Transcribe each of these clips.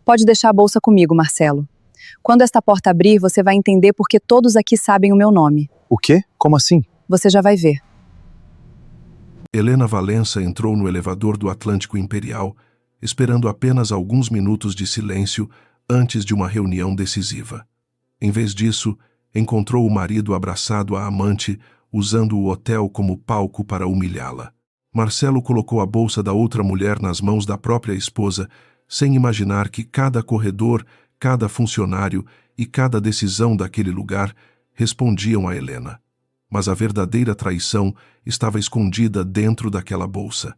Pode deixar a bolsa comigo, Marcelo. Quando esta porta abrir, você vai entender porque todos aqui sabem o meu nome. O quê? Como assim? Você já vai ver. Helena Valença entrou no elevador do Atlântico Imperial, esperando apenas alguns minutos de silêncio antes de uma reunião decisiva. Em vez disso, encontrou o marido abraçado à amante, usando o hotel como palco para humilhá-la. Marcelo colocou a bolsa da outra mulher nas mãos da própria esposa, sem imaginar que cada corredor, cada funcionário e cada decisão daquele lugar respondiam a Helena. Mas a verdadeira traição estava escondida dentro daquela bolsa.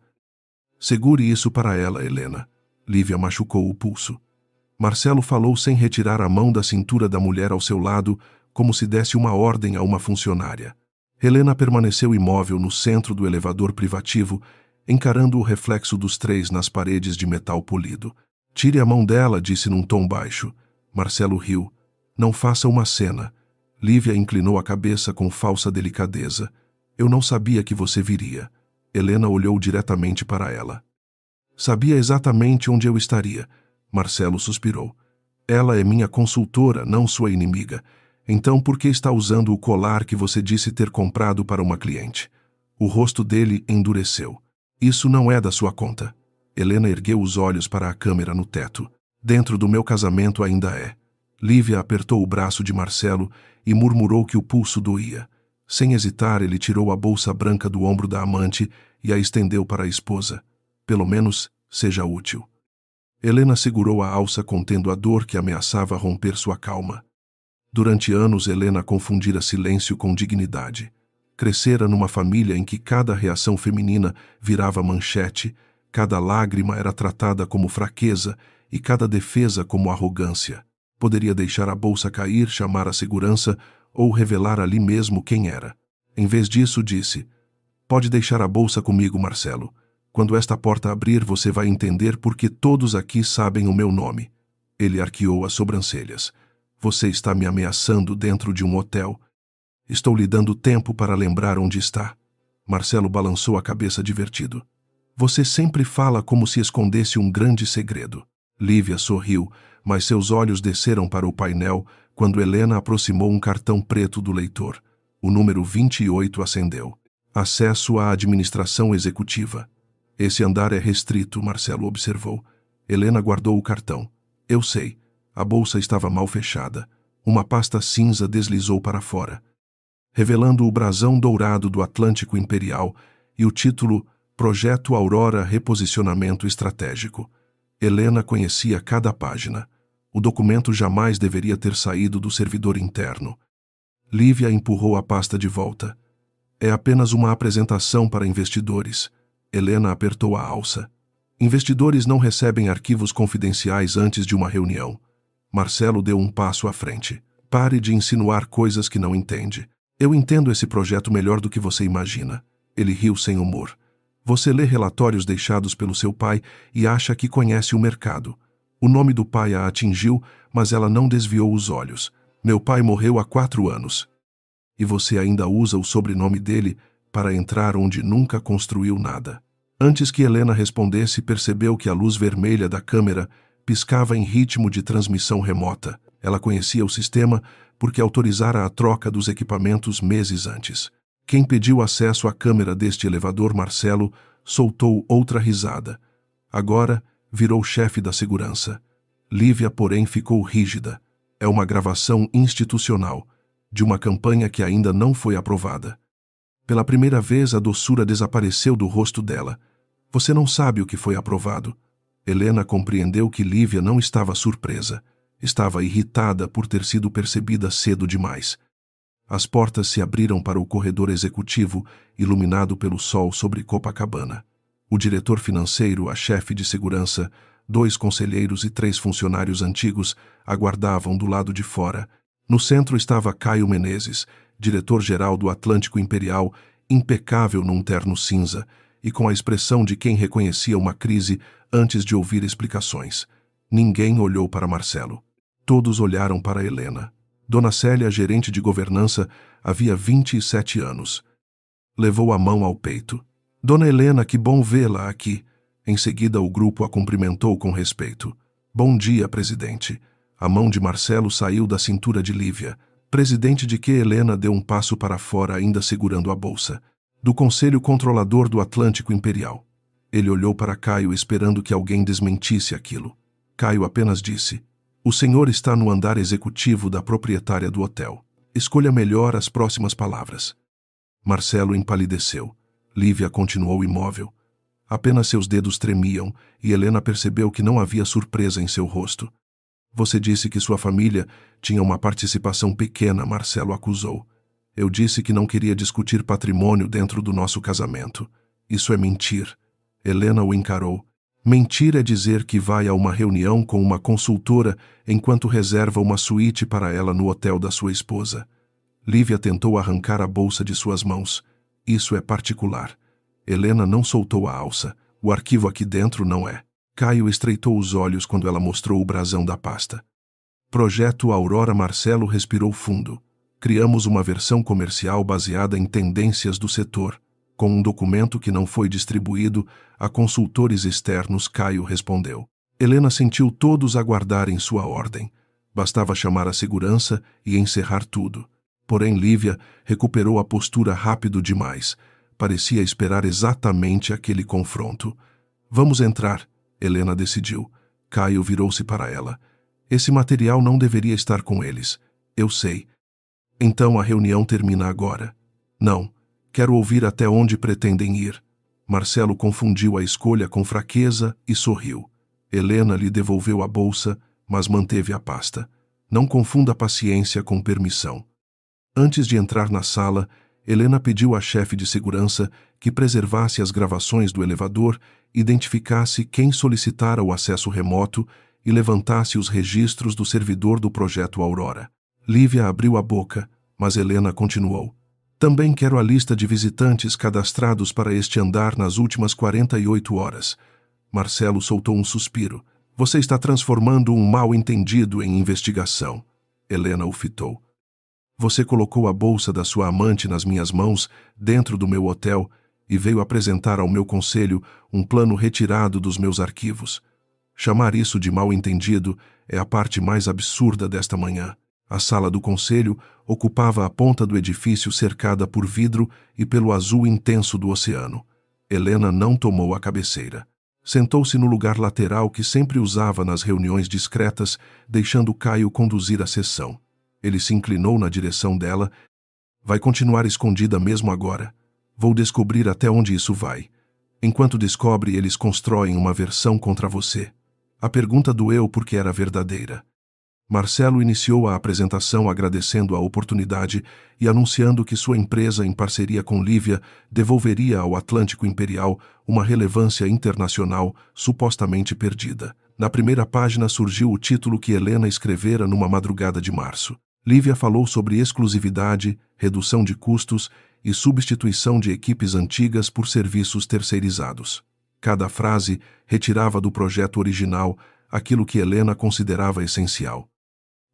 Segure isso para ela, Helena. Lívia machucou o pulso. Marcelo falou sem retirar a mão da cintura da mulher ao seu lado, como se desse uma ordem a uma funcionária. Helena permaneceu imóvel no centro do elevador privativo, encarando o reflexo dos três nas paredes de metal polido. Tire a mão dela, disse num tom baixo. Marcelo riu. Não faça uma cena. Lívia inclinou a cabeça com falsa delicadeza. Eu não sabia que você viria. Helena olhou diretamente para ela. Sabia exatamente onde eu estaria. Marcelo suspirou. Ela é minha consultora, não sua inimiga. Então por que está usando o colar que você disse ter comprado para uma cliente? O rosto dele endureceu. Isso não é da sua conta. Helena ergueu os olhos para a câmera no teto. Dentro do meu casamento ainda é. Lívia apertou o braço de Marcelo e murmurou que o pulso doía. Sem hesitar, ele tirou a bolsa branca do ombro da amante e a estendeu para a esposa. Pelo menos, seja útil. Helena segurou a alça contendo a dor que ameaçava romper sua calma. Durante anos, Helena confundira silêncio com dignidade. Crescera numa família em que cada reação feminina virava manchete, cada lágrima era tratada como fraqueza e cada defesa como arrogância. Poderia deixar a bolsa cair, chamar a segurança ou revelar ali mesmo quem era. Em vez disso, disse: Pode deixar a bolsa comigo, Marcelo. Quando esta porta abrir, você vai entender porque todos aqui sabem o meu nome. Ele arqueou as sobrancelhas. Você está me ameaçando dentro de um hotel. Estou lhe dando tempo para lembrar onde está. Marcelo balançou a cabeça divertido. Você sempre fala como se escondesse um grande segredo. Lívia sorriu, mas seus olhos desceram para o painel quando Helena aproximou um cartão preto do leitor. O número 28 acendeu. Acesso à administração executiva. Esse andar é restrito, Marcelo observou. Helena guardou o cartão. Eu sei. A bolsa estava mal fechada. Uma pasta cinza deslizou para fora, revelando o brasão dourado do Atlântico Imperial e o título Projeto Aurora Reposicionamento Estratégico. Helena conhecia cada página. O documento jamais deveria ter saído do servidor interno. Lívia empurrou a pasta de volta. É apenas uma apresentação para investidores. Helena apertou a alça. Investidores não recebem arquivos confidenciais antes de uma reunião. Marcelo deu um passo à frente. Pare de insinuar coisas que não entende. Eu entendo esse projeto melhor do que você imagina. Ele riu sem humor. Você lê relatórios deixados pelo seu pai e acha que conhece o mercado. O nome do pai a atingiu, mas ela não desviou os olhos. Meu pai morreu há 4 anos. E você ainda usa o sobrenome dele para entrar onde nunca construiu nada. Antes que Helena respondesse, percebeu que a luz vermelha da câmera piscava em ritmo de transmissão remota. Ela conhecia o sistema porque autorizara a troca dos equipamentos meses antes. Quem pediu acesso à câmera deste elevador, Marcelo, soltou outra risada. Agora virou chefe da segurança. Lívia, porém, ficou rígida. É uma gravação institucional, de uma campanha que ainda não foi aprovada. Pela primeira vez, a doçura desapareceu do rosto dela. Você não sabe o que foi aprovado. Helena compreendeu que Lívia não estava surpresa. Estava irritada por ter sido percebida cedo demais. As portas se abriram para o corredor executivo, iluminado pelo sol sobre Copacabana. O diretor financeiro, a chefe de segurança, 2 conselheiros e 3 funcionários antigos aguardavam do lado de fora. No centro estava Caio Menezes, diretor-geral do Atlântico Imperial, impecável num terno cinza e com a expressão de quem reconhecia uma crise antes de ouvir explicações. Ninguém olhou para Marcelo. Todos olharam para Helena. Dona Célia, gerente de governança, havia 27 anos. Levou a mão ao peito. Dona Helena, que bom vê-la aqui. Em seguida, o grupo a cumprimentou com respeito. Bom dia, presidente. A mão de Marcelo saiu da cintura de Lívia, presidente de que Helena deu um passo para fora ainda segurando a bolsa. Do Conselho Controlador do Atlântico Imperial. Ele olhou para Caio esperando que alguém desmentisse aquilo. Caio apenas disse: o senhor está no andar executivo da proprietária do hotel. Escolha melhor as próximas palavras. Marcelo empalideceu. Lívia continuou imóvel. Apenas seus dedos tremiam e Helena percebeu que não havia surpresa em seu rosto. Você disse que sua família tinha uma participação pequena, Marcelo acusou. Eu disse que não queria discutir patrimônio dentro do nosso casamento. Isso é mentir. Helena o encarou. Mentir é dizer que vai a uma reunião com uma consultora enquanto reserva uma suíte para ela no hotel da sua esposa. Lívia tentou arrancar a bolsa de suas mãos. Isso é particular. Helena não soltou a alça. O arquivo aqui dentro não é. Caio estreitou os olhos quando ela mostrou o brasão da pasta. Projeto Aurora. Marcelo respirou fundo. Criamos uma versão comercial baseada em tendências do setor, com um documento que não foi distribuído a consultores externos. Caio respondeu. Helena sentiu todos aguardarem sua ordem. Bastava chamar a segurança e encerrar tudo. Porém, Lívia recuperou a postura rápido demais. Parecia esperar exatamente aquele confronto. Vamos entrar, Helena decidiu. Caio virou-se para ela. Esse material não deveria estar com eles. Eu sei. Então a reunião termina agora. Não. Quero ouvir até onde pretendem ir. Marcelo confundiu a escolha com fraqueza e sorriu. Helena lhe devolveu a bolsa, mas manteve a pasta. Não confunda paciência com permissão. Antes de entrar na sala, Helena pediu à chefe de segurança que preservasse as gravações do elevador, identificasse quem solicitara o acesso remoto e levantasse os registros do servidor do projeto Aurora. Lívia abriu a boca, mas Helena continuou. Também quero a lista de visitantes cadastrados para este andar nas últimas 48 horas. Marcelo soltou um suspiro. Você está transformando um mal-entendido em investigação. Helena o fitou. Você colocou a bolsa da sua amante nas minhas mãos, dentro do meu hotel, e veio apresentar ao meu conselho um plano retirado dos meus arquivos. Chamar isso de mal-entendido é a parte mais absurda desta manhã. A sala do conselho ocupava a ponta do edifício cercada por vidro e pelo azul intenso do oceano. Helena não tomou a cabeceira. Sentou-se no lugar lateral que sempre usava nas reuniões discretas, deixando Caio conduzir a sessão. Ele se inclinou na direção dela. Vai continuar escondida mesmo agora. Vou descobrir até onde isso vai. Enquanto descobre, eles constroem uma versão contra você. A pergunta doeu porque era verdadeira. Marcelo iniciou a apresentação agradecendo a oportunidade e anunciando que sua empresa, em parceria com Lívia, devolveria ao Atlântico Imperial uma relevância internacional supostamente perdida. Na primeira página surgiu o título que Helena escrevera numa madrugada de março. Lívia falou sobre exclusividade, redução de custos e substituição de equipes antigas por serviços terceirizados. Cada frase retirava do projeto original aquilo que Helena considerava essencial.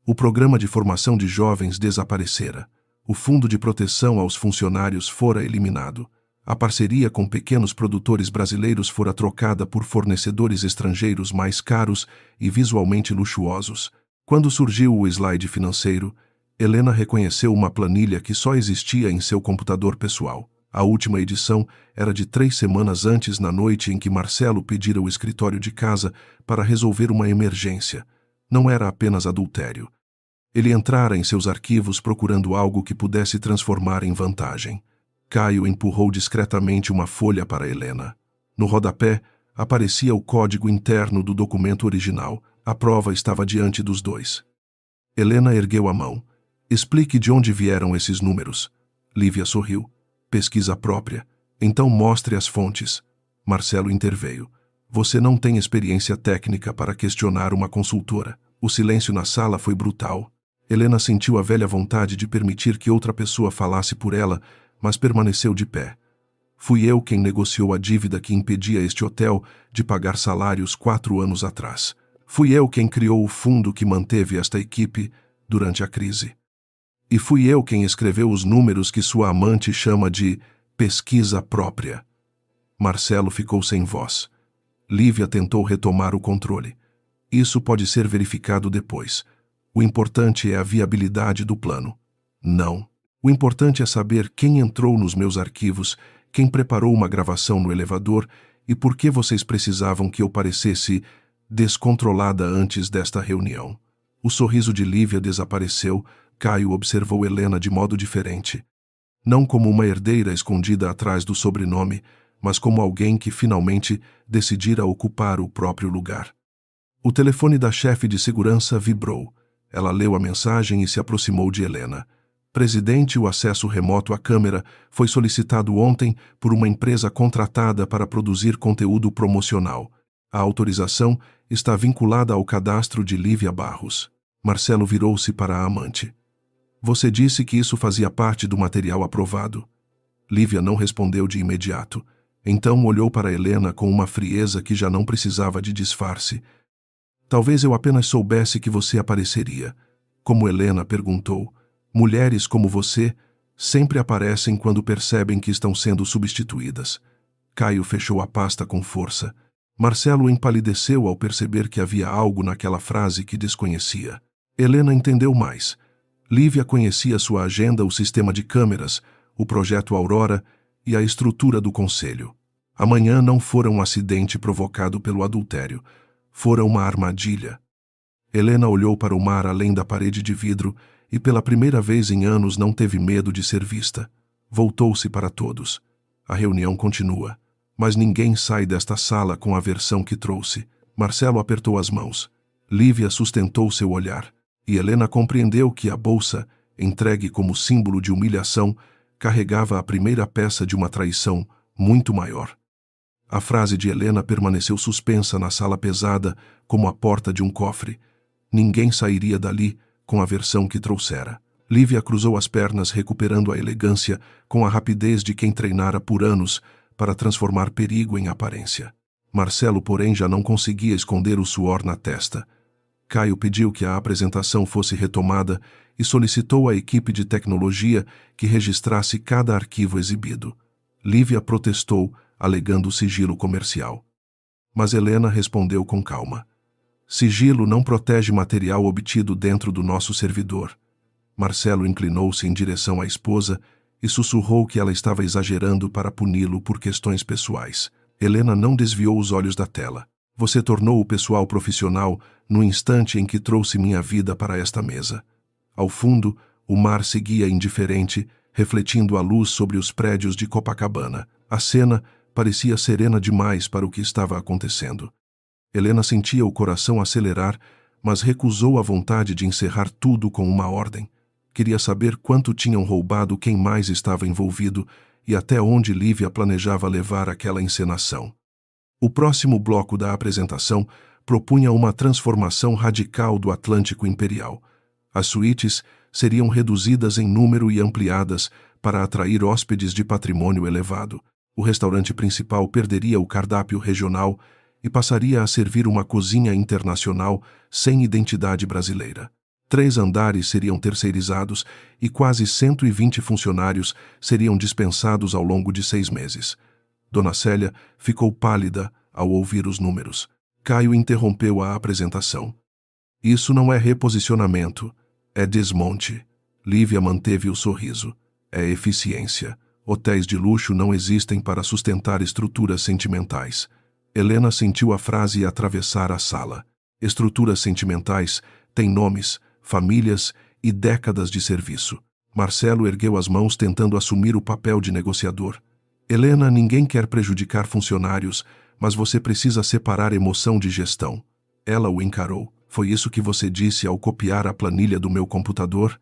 O programa de formação de jovens desaparecera. O fundo de proteção aos funcionários fora eliminado. A parceria com pequenos produtores brasileiros fora trocada por fornecedores estrangeiros mais caros e visualmente luxuosos. Quando surgiu o slide financeiro, Helena reconheceu uma planilha que só existia em seu computador pessoal. A última edição era de 3 semanas antes, na noite em que Marcelo pedira o escritório de casa para resolver uma emergência. Não era apenas adultério. Ele entrara em seus arquivos procurando algo que pudesse transformar em vantagem. Caio empurrou discretamente uma folha para Helena. No rodapé, aparecia o código interno do documento original. A prova estava diante dos dois. Helena ergueu a mão. Explique de onde vieram esses números. Lívia sorriu. Pesquisa própria. Então mostre as fontes. Marcelo interveio. Você não tem experiência técnica para questionar uma consultora. O silêncio na sala foi brutal. Helena sentiu a velha vontade de permitir que outra pessoa falasse por ela, mas permaneceu de pé. Fui eu quem negociou a dívida que impedia este hotel de pagar salários 4 anos atrás. Fui eu quem criou o fundo que manteve esta equipe durante a crise. E fui eu quem escreveu os números que sua amante chama de pesquisa própria. Marcelo ficou sem voz. Lívia tentou retomar o controle. Isso pode ser verificado depois. O importante é a viabilidade do plano. Não. O importante é saber quem entrou nos meus arquivos, quem preparou uma gravação no elevador e por que vocês precisavam que eu parecesse descontrolada antes desta reunião. O sorriso de Lívia desapareceu. Caio observou Helena de modo diferente. Não como uma herdeira escondida atrás do sobrenome, mas como alguém que finalmente decidira ocupar o próprio lugar. O telefone da chefe de segurança vibrou. Ela leu a mensagem e se aproximou de Helena. Presidente, o acesso remoto à câmera foi solicitado ontem por uma empresa contratada para produzir conteúdo promocional. A autorização está vinculada ao cadastro de Lívia Barros. Marcelo virou-se para a amante. Você disse que isso fazia parte do material aprovado. Lívia não respondeu de imediato. Então olhou para Helena com uma frieza que já não precisava de disfarce. Talvez eu apenas soubesse que você apareceria. Como Helena perguntou, mulheres como você sempre aparecem quando percebem que estão sendo substituídas. Caio fechou a pasta com força. Marcelo empalideceu ao perceber que havia algo naquela frase que desconhecia. Helena entendeu mais. Lívia conhecia sua agenda, o sistema de câmeras, o projeto Aurora e a estrutura do conselho. Amanhã não fora um acidente provocado pelo adultério. Fora uma armadilha. Helena olhou para o mar além da parede de vidro e pela primeira vez em anos não teve medo de ser vista. Voltou-se para todos. A reunião continua. Mas ninguém sai desta sala com a versão que trouxe. Marcelo apertou as mãos. Lívia sustentou seu olhar. E Helena compreendeu que a bolsa, entregue como símbolo de humilhação, carregava a primeira peça de uma traição muito maior. A frase de Helena permaneceu suspensa na sala pesada, como a porta de um cofre. Ninguém sairia dali com a versão que trouxera. Lívia cruzou as pernas, recuperando a elegância, com a rapidez de quem treinara por anos para transformar perigo em aparência. Marcelo, porém, já não conseguia esconder o suor na testa. Caio pediu que a apresentação fosse retomada e solicitou à equipe de tecnologia que registrasse cada arquivo exibido. Lívia protestou, alegando sigilo comercial. Mas Helena respondeu com calma. Sigilo não protege material obtido dentro do nosso servidor. Marcelo inclinou-se em direção à esposa e sussurrou que ela estava exagerando para puni-lo por questões pessoais. Helena não desviou os olhos da tela. Você tornou o pessoal profissional no instante em que trouxe minha vida para esta mesa. Ao fundo, o mar seguia indiferente, refletindo a luz sobre os prédios de Copacabana. A cena parecia serena demais para o que estava acontecendo. Helena sentia o coração acelerar, mas recusou a vontade de encerrar tudo com uma ordem. Queria saber quanto tinham roubado, quem mais estava envolvido e até onde Lívia planejava levar aquela encenação. O próximo bloco da apresentação propunha uma transformação radical do Atlântico Imperial. As suítes seriam reduzidas em número e ampliadas para atrair hóspedes de patrimônio elevado. O restaurante principal perderia o cardápio regional e passaria a servir uma cozinha internacional sem identidade brasileira. 3 andares seriam terceirizados e quase 120 funcionários seriam dispensados ao longo de 6 meses. Dona Célia ficou pálida ao ouvir os números. Caio interrompeu a apresentação. Isso não é reposicionamento, é desmonte. Lívia manteve o sorriso. É eficiência. Hotéis de luxo não existem para sustentar estruturas sentimentais. Helena sentiu a frase atravessar a sala. Estruturas sentimentais têm nomes, famílias e décadas de serviço. Marcelo ergueu as mãos tentando assumir o papel de negociador. Helena, ninguém quer prejudicar funcionários, mas você precisa separar emoção de gestão. Ela o encarou. Foi isso que você disse ao copiar a planilha do meu computador?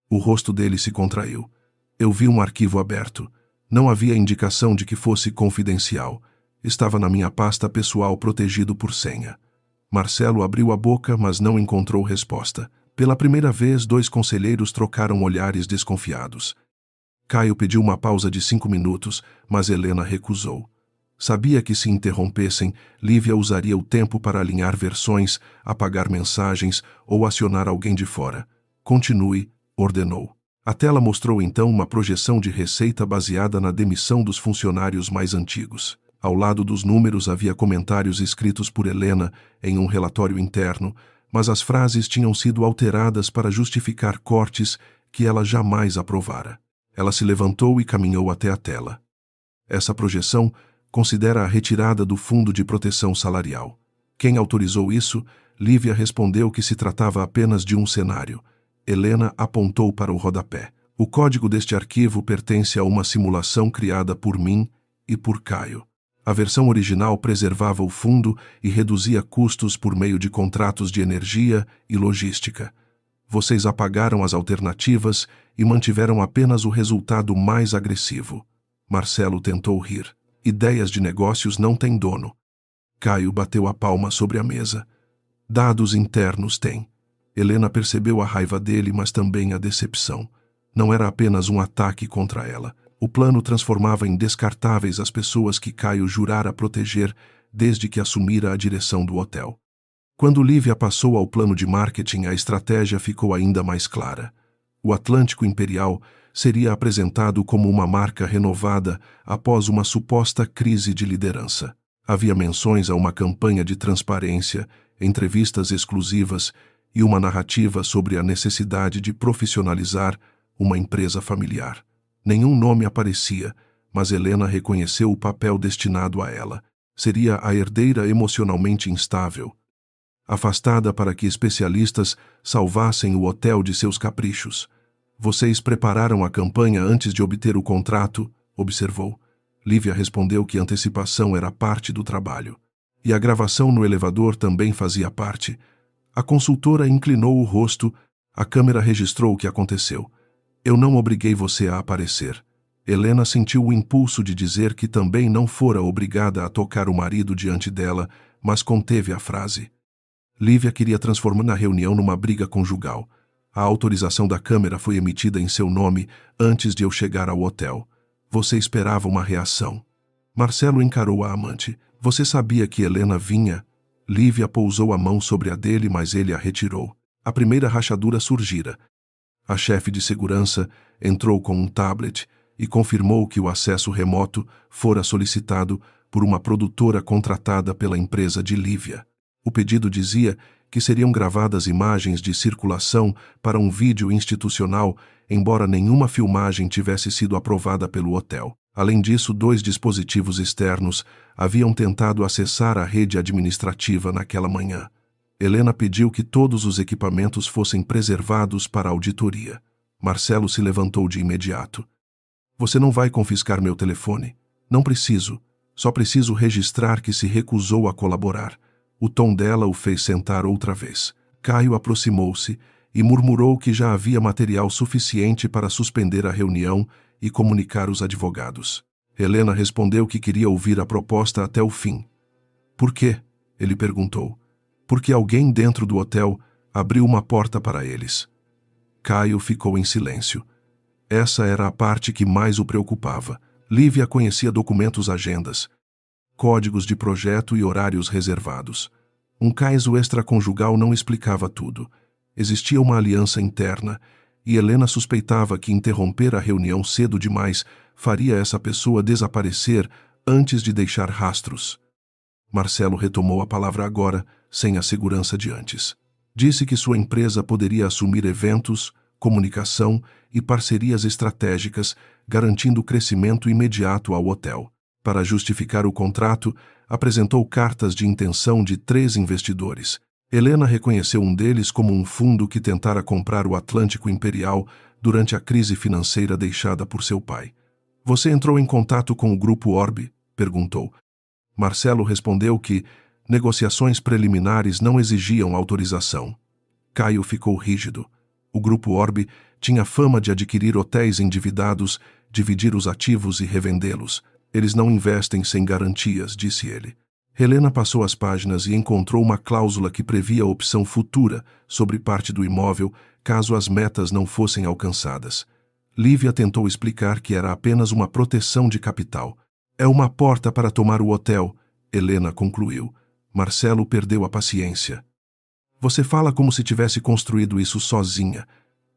O rosto dele se contraiu. Eu vi um arquivo aberto. Não havia indicação de que fosse confidencial. Estava na minha pasta pessoal protegido por senha. Marcelo abriu a boca, mas não encontrou resposta. Pela primeira vez, 2 conselheiros trocaram olhares desconfiados. Caio pediu uma pausa de 5 minutos, mas Helena recusou. Sabia que se interrompessem, Lívia usaria o tempo para alinhar versões, apagar mensagens ou acionar alguém de fora. Continue, ordenou. A tela mostrou então uma projeção de receita baseada na demissão dos funcionários mais antigos. Ao lado dos números havia comentários escritos por Helena em um relatório interno, mas as frases tinham sido alteradas para justificar cortes que ela jamais aprovara. Ela se levantou e caminhou até a tela. Essa projeção considera a retirada do Fundo de Proteção Salarial. Quem autorizou isso? Lívia respondeu que se tratava apenas de um cenário. Helena apontou para o rodapé. O código deste arquivo pertence a uma simulação criada por mim e por Caio. A versão original preservava o fundo e reduzia custos por meio de contratos de energia e logística. Vocês apagaram as alternativas e mantiveram apenas o resultado mais agressivo. Marcelo tentou rir. Ideias de negócios não têm dono. Caio bateu a palma sobre a mesa. Dados internos têm. Helena percebeu a raiva dele, mas também a decepção. Não era apenas um ataque contra ela. O plano transformava em descartáveis as pessoas que Caio jurara proteger desde que assumira a direção do hotel. Quando Lívia passou ao plano de marketing, a estratégia ficou ainda mais clara. O Atlântico Imperial seria apresentado como uma marca renovada após uma suposta crise de liderança. Havia menções a uma campanha de transparência, entrevistas exclusivas e uma narrativa sobre a necessidade de profissionalizar uma empresa familiar. Nenhum nome aparecia, mas Helena reconheceu o papel destinado a ela. Seria a herdeira emocionalmente instável, afastada para que especialistas salvassem o hotel de seus caprichos. Vocês prepararam a campanha antes de obter o contrato, observou. Lívia respondeu que antecipação era parte do trabalho. E a gravação no elevador também fazia parte. A consultora inclinou o rosto. A câmera registrou o que aconteceu. Eu não obriguei você a aparecer. Helena sentiu o impulso de dizer que também não fora obrigada a tocar o marido diante dela, mas conteve a frase. Lívia queria transformar a reunião numa briga conjugal. A autorização da câmera foi emitida em seu nome antes de eu chegar ao hotel. Você esperava uma reação. Marcelo encarou a amante. Você sabia que Helena vinha? Lívia pousou a mão sobre a dele, mas ele a retirou. A primeira rachadura surgira. A chefe de segurança entrou com um tablet e confirmou que o acesso remoto fora solicitado por uma produtora contratada pela empresa de Lívia. O pedido dizia que seriam gravadas imagens de circulação para um vídeo institucional, embora nenhuma filmagem tivesse sido aprovada pelo hotel. Além disso, 2 dispositivos externos haviam tentado acessar a rede administrativa naquela manhã. Helena pediu que todos os equipamentos fossem preservados para a auditoria. Marcelo se levantou de imediato. Você não vai confiscar meu telefone? Não preciso. Só preciso registrar que se recusou a colaborar. O tom dela o fez sentar outra vez. Caio aproximou-se e murmurou que já havia material suficiente para suspender a reunião e comunicar os advogados. Helena respondeu que queria ouvir a proposta até o fim. Por quê? Ele perguntou. Porque alguém dentro do hotel abriu uma porta para eles. Caio ficou em silêncio. Essa era a parte que mais o preocupava. Lívia conhecia documentos, agendas, códigos de projeto e horários reservados. Um caso extraconjugal não explicava tudo. Existia uma aliança interna, e Helena suspeitava que interromper a reunião cedo demais faria essa pessoa desaparecer antes de deixar rastros. Marcelo retomou a palavra agora, sem a segurança de antes. Disse que sua empresa poderia assumir eventos, comunicação e parcerias estratégicas, garantindo crescimento imediato ao hotel. Para justificar o contrato, apresentou cartas de intenção de 3 investidores. Helena reconheceu um deles como um fundo que tentara comprar o Atlântico Imperial durante a crise financeira deixada por seu pai. Você entrou em contato com o Grupo Orbe? Perguntou. Marcelo respondeu que negociações preliminares não exigiam autorização. Caio ficou rígido. O Grupo Orbe tinha fama de adquirir hotéis endividados, dividir os ativos e revendê-los. Eles não investem sem garantias, disse ele. Helena passou as páginas e encontrou uma cláusula que previa a opção futura sobre parte do imóvel caso as metas não fossem alcançadas. Lívia tentou explicar que era apenas uma proteção de capital. É uma porta para tomar o hotel, Helena concluiu. Marcelo perdeu a paciência. Você fala como se tivesse construído isso sozinha.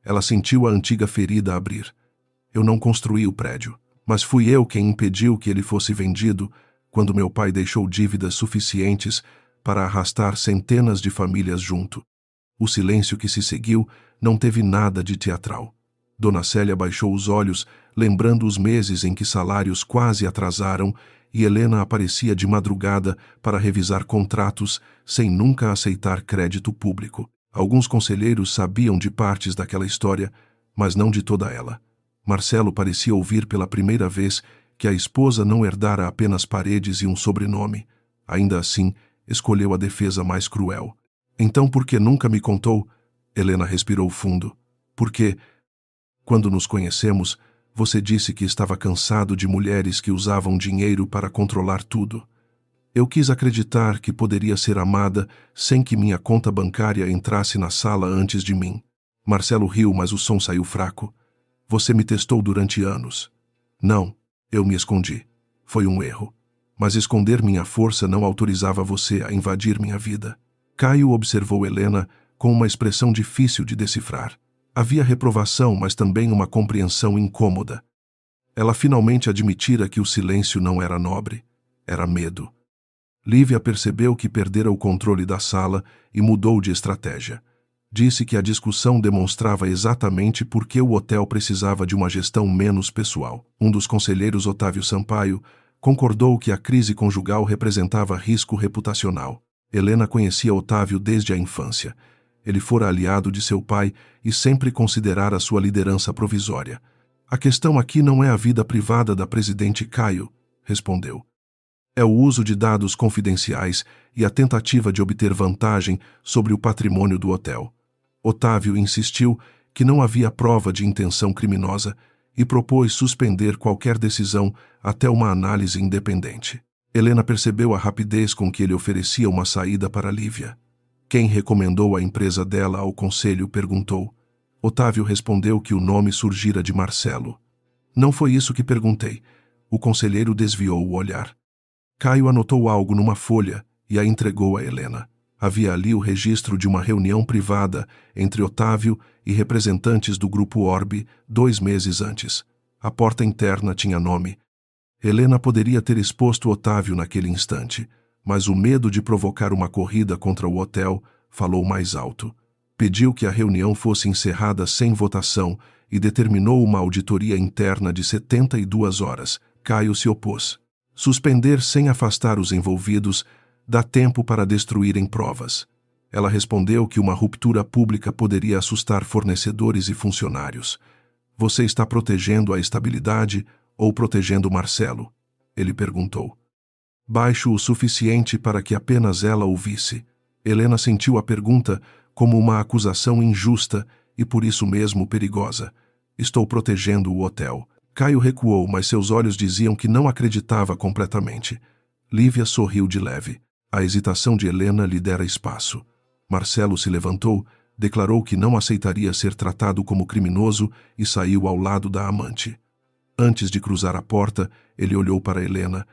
Ela sentiu a antiga ferida abrir. Eu não construí o prédio, mas fui eu quem impediu que ele fosse vendido quando meu pai deixou dívidas suficientes para arrastar centenas de famílias junto. O silêncio que se seguiu não teve nada de teatral. Dona Célia baixou os olhos, lembrando os meses em que salários quase atrasaram e Helena aparecia de madrugada para revisar contratos sem nunca aceitar crédito público. Alguns conselheiros sabiam de partes daquela história, mas não de toda ela. Marcelo parecia ouvir pela primeira vez que a esposa não herdara apenas paredes e um sobrenome. Ainda assim, escolheu a defesa mais cruel. Então por que nunca me contou? Helena respirou fundo. Porque, quando nos conhecemos, você disse que estava cansado de mulheres que usavam dinheiro para controlar tudo. Eu quis acreditar que poderia ser amada sem que minha conta bancária entrasse na sala antes de mim. Marcelo riu, mas o som saiu fraco. Você me testou durante anos. Não, eu me escondi. Foi um erro. Mas esconder minha força não autorizava você a invadir minha vida. Caio observou Helena com uma expressão difícil de decifrar. Havia reprovação, mas também uma compreensão incômoda. Ela finalmente admitira que o silêncio não era nobre, era medo. Lívia percebeu que perdera o controle da sala e mudou de estratégia. Disse que a discussão demonstrava exatamente por que o hotel precisava de uma gestão menos pessoal. Um dos conselheiros, Otávio Sampaio, concordou que a crise conjugal representava risco reputacional. Helena conhecia Otávio desde a infância. Ele fora aliado de seu pai e sempre considerara sua liderança provisória. A questão aqui não é a vida privada da presidente Caio, respondeu. É o uso de dados confidenciais e a tentativa de obter vantagem sobre o patrimônio do hotel. Otávio insistiu que não havia prova de intenção criminosa e propôs suspender qualquer decisão até uma análise independente. Helena percebeu a rapidez com que ele oferecia uma saída para Lívia. Quem recomendou a empresa dela ao conselho? Perguntou. Otávio respondeu que o nome surgira de Marcelo. Não foi isso que perguntei. O conselheiro desviou o olhar. Caio anotou algo numa folha e a entregou a Helena. Havia ali o registro de uma reunião privada entre Otávio e representantes do Grupo Orbe 2 meses antes. A porta interna tinha nome. Helena poderia ter exposto Otávio naquele instante, mas o medo de provocar uma corrida contra o hotel falou mais alto. Pediu que a reunião fosse encerrada sem votação e determinou uma auditoria interna de 72 horas. Caio se opôs. Suspender sem afastar os envolvidos dá tempo para destruírem provas. Ela respondeu que uma ruptura pública poderia assustar fornecedores e funcionários. Você está protegendo a estabilidade ou protegendo Marcelo? Ele perguntou. Baixo o suficiente para que apenas ela ouvisse. Helena sentiu a pergunta como uma acusação injusta e por isso mesmo perigosa. Estou protegendo o hotel. Caio recuou, mas seus olhos diziam que não acreditava completamente. Lívia sorriu de leve. A hesitação de Helena lhe dera espaço. Marcelo se levantou, declarou que não aceitaria ser tratado como criminoso e saiu ao lado da amante. Antes de cruzar a porta, ele olhou para Helena.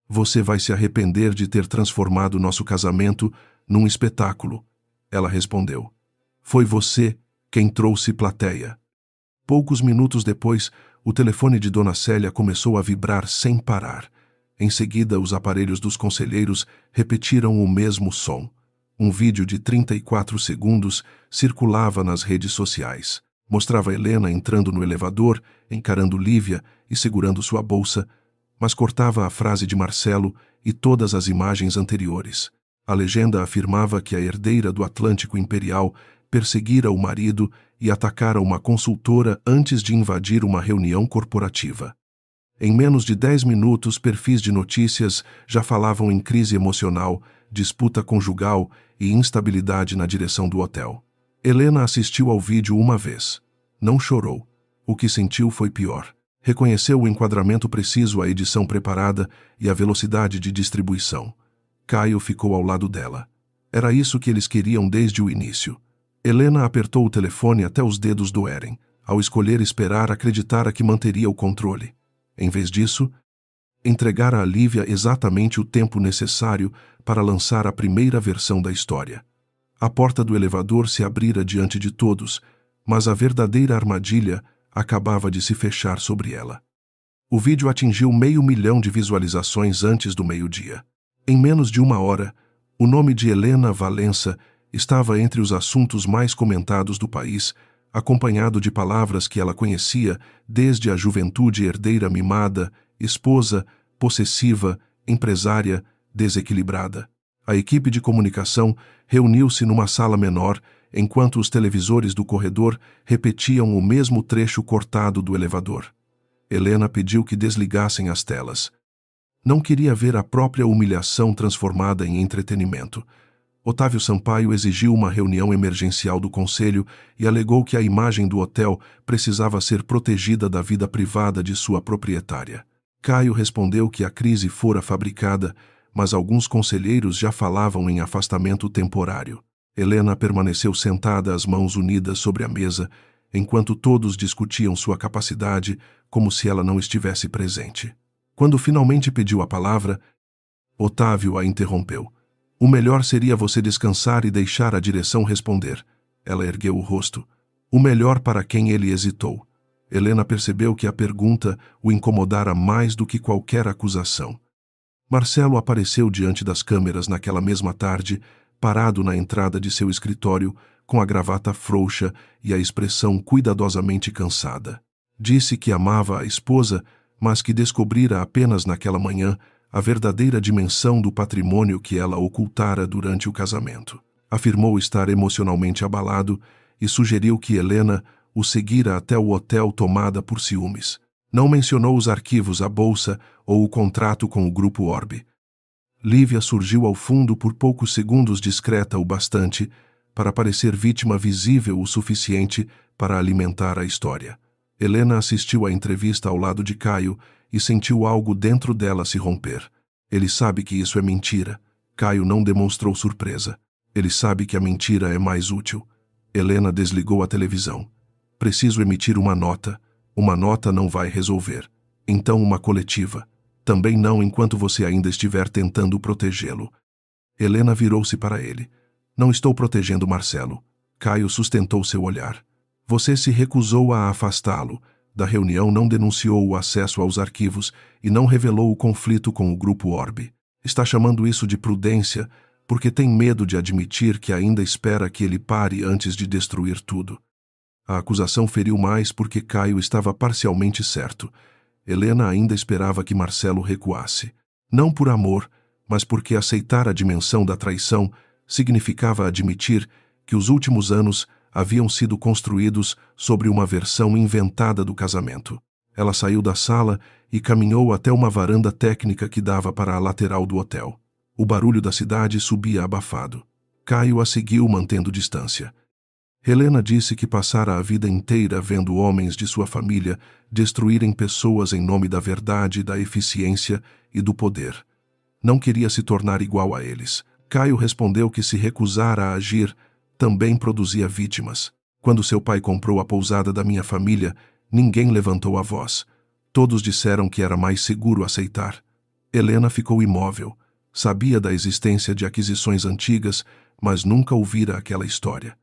Você vai se arrepender de ter transformado nosso casamento num espetáculo. Ela respondeu. Foi você quem trouxe plateia. Poucos minutos depois, o telefone de Dona Célia começou a vibrar sem parar. Em seguida, os aparelhos dos conselheiros repetiram o mesmo som. Um vídeo de 34 segundos circulava nas redes sociais. Mostrava Helena entrando no elevador, encarando Lívia e segurando sua bolsa, mas cortava a frase de Marcelo e todas as imagens anteriores. A legenda afirmava que a herdeira do Atlântico Imperial perseguira o marido e atacara uma consultora antes de invadir uma reunião corporativa. Em menos de 10 minutos, perfis de notícias já falavam em crise emocional, disputa conjugal e instabilidade na direção do hotel. Helena assistiu ao vídeo uma vez. Não chorou. O que sentiu foi pior. Reconheceu o enquadramento preciso, a edição preparada e a velocidade de distribuição. Caio ficou ao lado dela. Era isso que eles queriam desde o início. Helena apertou o telefone até os dedos doerem. Ao escolher esperar, acreditara que manteria o controle. Em vez disso, entregara a Lívia exatamente o tempo necessário para lançar a primeira versão da história. A porta do elevador se abrira diante de todos, mas a verdadeira armadilha acabava de se fechar sobre ela. O vídeo atingiu 500 mil de visualizações antes do meio-dia. Em menos de uma hora, o nome de Helena Valença estava entre os assuntos mais comentados do país, acompanhado de palavras que ela conhecia desde a juventude: herdeira mimada, esposa, possessiva, empresária, desequilibrada. A equipe de comunicação reuniu-se numa sala menor, enquanto os televisores do corredor repetiam o mesmo trecho cortado do elevador. Helena pediu que desligassem as telas. Não queria ver a própria humilhação transformada em entretenimento. Otávio Sampaio exigiu uma reunião emergencial do conselho e alegou que a imagem do hotel precisava ser protegida da vida privada de sua proprietária. Caio respondeu que a crise fora fabricada, mas alguns conselheiros já falavam em afastamento temporário. Helena permaneceu sentada, as mãos unidas sobre a mesa, enquanto todos discutiam sua capacidade, como se ela não estivesse presente. Quando finalmente pediu a palavra, Otávio a interrompeu. O melhor seria você descansar e deixar a direção responder. Ela ergueu o rosto. O melhor para quem ele hesitou. Helena percebeu que a pergunta o incomodara mais do que qualquer acusação. Marcelo apareceu diante das câmeras naquela mesma tarde, parado na entrada de seu escritório, com a gravata frouxa e a expressão cuidadosamente cansada. Disse que amava a esposa, mas que descobrira apenas naquela manhã a verdadeira dimensão do patrimônio que ela ocultara durante o casamento. Afirmou estar emocionalmente abalado e sugeriu que Helena o seguira até o hotel, tomada por ciúmes. Não mencionou os arquivos, a bolsa ou o contrato com o Grupo Orbe. Lívia surgiu ao fundo por poucos segundos, discreta o bastante para parecer vítima visível o suficiente para alimentar a história. Helena assistiu à entrevista ao lado de Caio e sentiu algo dentro dela se romper. Ele sabe que isso é mentira. Caio não demonstrou surpresa. Ele sabe que a mentira é mais útil. Helena desligou a televisão. Preciso emitir uma nota. Uma nota não vai resolver. Então uma coletiva. Também não enquanto você ainda estiver tentando protegê-lo. Helena virou-se para ele. Não estou protegendo Marcelo. Caio sustentou seu olhar. Você se recusou a afastá-lo. Da reunião não denunciou o acesso aos arquivos e não revelou o conflito com o Grupo Orbe. Está chamando isso de prudência porque tem medo de admitir que ainda espera que ele pare antes de destruir tudo. A acusação feriu mais porque Caio estava parcialmente certo. Helena ainda esperava que Marcelo recuasse. Não por amor, mas porque aceitar a dimensão da traição significava admitir que os últimos anos haviam sido construídos sobre uma versão inventada do casamento. Ela saiu da sala e caminhou até uma varanda técnica que dava para a lateral do hotel. O barulho da cidade subia abafado. Caio a seguiu mantendo distância. Helena disse que passara a vida inteira vendo homens de sua família destruírem pessoas em nome da verdade, da eficiência e do poder. Não queria se tornar igual a eles. Caio respondeu que se recusara a agir, também produzia vítimas. Quando seu pai comprou a pousada da minha família, ninguém levantou a voz. Todos disseram que era mais seguro aceitar. Helena ficou imóvel. Sabia da existência de aquisições antigas, mas nunca ouvira aquela história.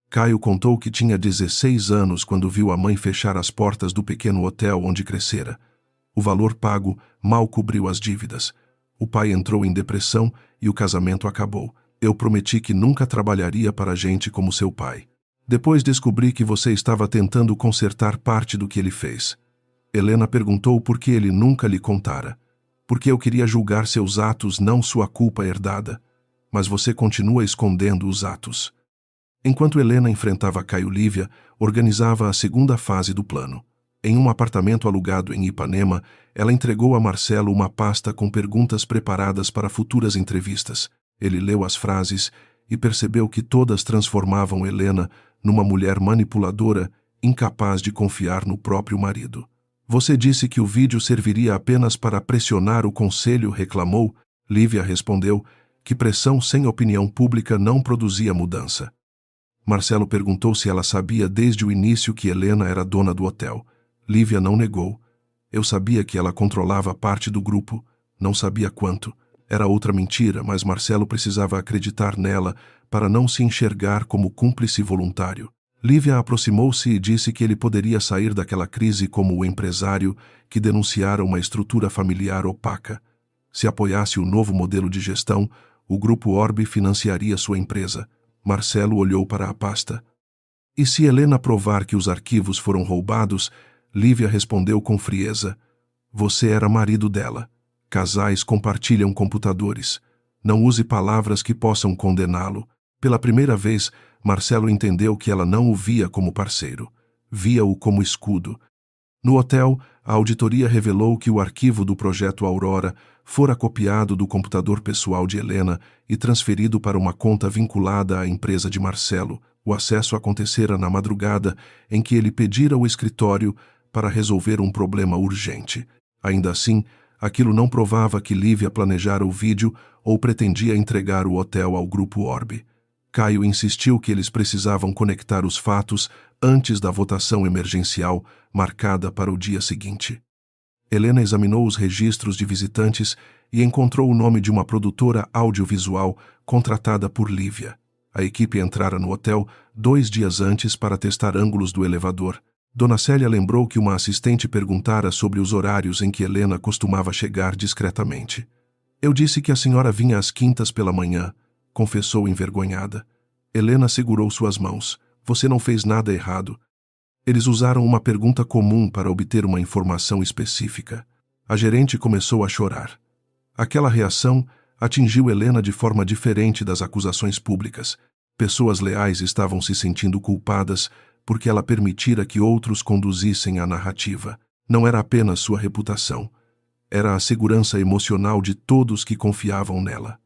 Caio contou que tinha 16 anos quando viu a mãe fechar as portas do pequeno hotel onde crescera. O valor pago mal cobriu as dívidas. O pai entrou em depressão e o casamento acabou. Eu prometi que nunca trabalharia para gente como seu pai. Depois descobri que você estava tentando consertar parte do que ele fez. Helena perguntou por que ele nunca lhe contara. Porque eu queria julgar seus atos, não sua culpa herdada. Mas você continua escondendo os atos. Enquanto Helena enfrentava Caio, Lívia organizava a segunda fase do plano. Em um apartamento alugado em Ipanema, ela entregou a Marcelo uma pasta com perguntas preparadas para futuras entrevistas. Ele leu as frases e percebeu que todas transformavam Helena numa mulher manipuladora, incapaz de confiar no próprio marido. Você disse que o vídeo serviria apenas para pressionar o conselho, reclamou. Lívia respondeu que pressão sem opinião pública não produzia mudança. Marcelo perguntou se ela sabia desde o início que Helena era dona do hotel. Lívia não negou. Eu sabia que ela controlava parte do grupo, não sabia quanto. Era outra mentira, mas Marcelo precisava acreditar nela para não se enxergar como cúmplice voluntário. Lívia aproximou-se e disse que ele poderia sair daquela crise como o empresário que denunciara uma estrutura familiar opaca. Se apoiasse o novo modelo de gestão, o Grupo Orbe financiaria sua empresa. Marcelo olhou para a pasta. E se Helena provar que os arquivos foram roubados, Lívia respondeu com frieza. Você era marido dela. Casais compartilham computadores. Não use palavras que possam condená-lo. Pela primeira vez, Marcelo entendeu que ela não o via como parceiro. Via-o como escudo. No hotel, a auditoria revelou que o arquivo do projeto Aurora fora copiado do computador pessoal de Helena e transferido para uma conta vinculada à empresa de Marcelo. O acesso acontecera na madrugada em que ele pedira o escritório para resolver um problema urgente. Ainda assim, aquilo não provava que Lívia planejara o vídeo ou pretendia entregar o hotel ao Grupo Orbe. Caio insistiu que eles precisavam conectar os fatos antes da votação emergencial marcada para o dia seguinte. Helena examinou os registros de visitantes e encontrou o nome de uma produtora audiovisual contratada por Lívia. A equipe entrara no hotel 2 dias antes para testar ângulos do elevador. Dona Célia lembrou que uma assistente perguntara sobre os horários em que Helena costumava chegar discretamente. Eu disse que a senhora vinha às quintas pela manhã, confessou envergonhada. Helena segurou suas mãos. Você não fez nada errado. Eles usaram uma pergunta comum para obter uma informação específica. A gerente começou a chorar. Aquela reação atingiu Helena de forma diferente das acusações públicas. Pessoas leais estavam se sentindo culpadas porque ela permitira que outros conduzissem a narrativa. Não era apenas sua reputação. Era a segurança emocional de todos que confiavam nela.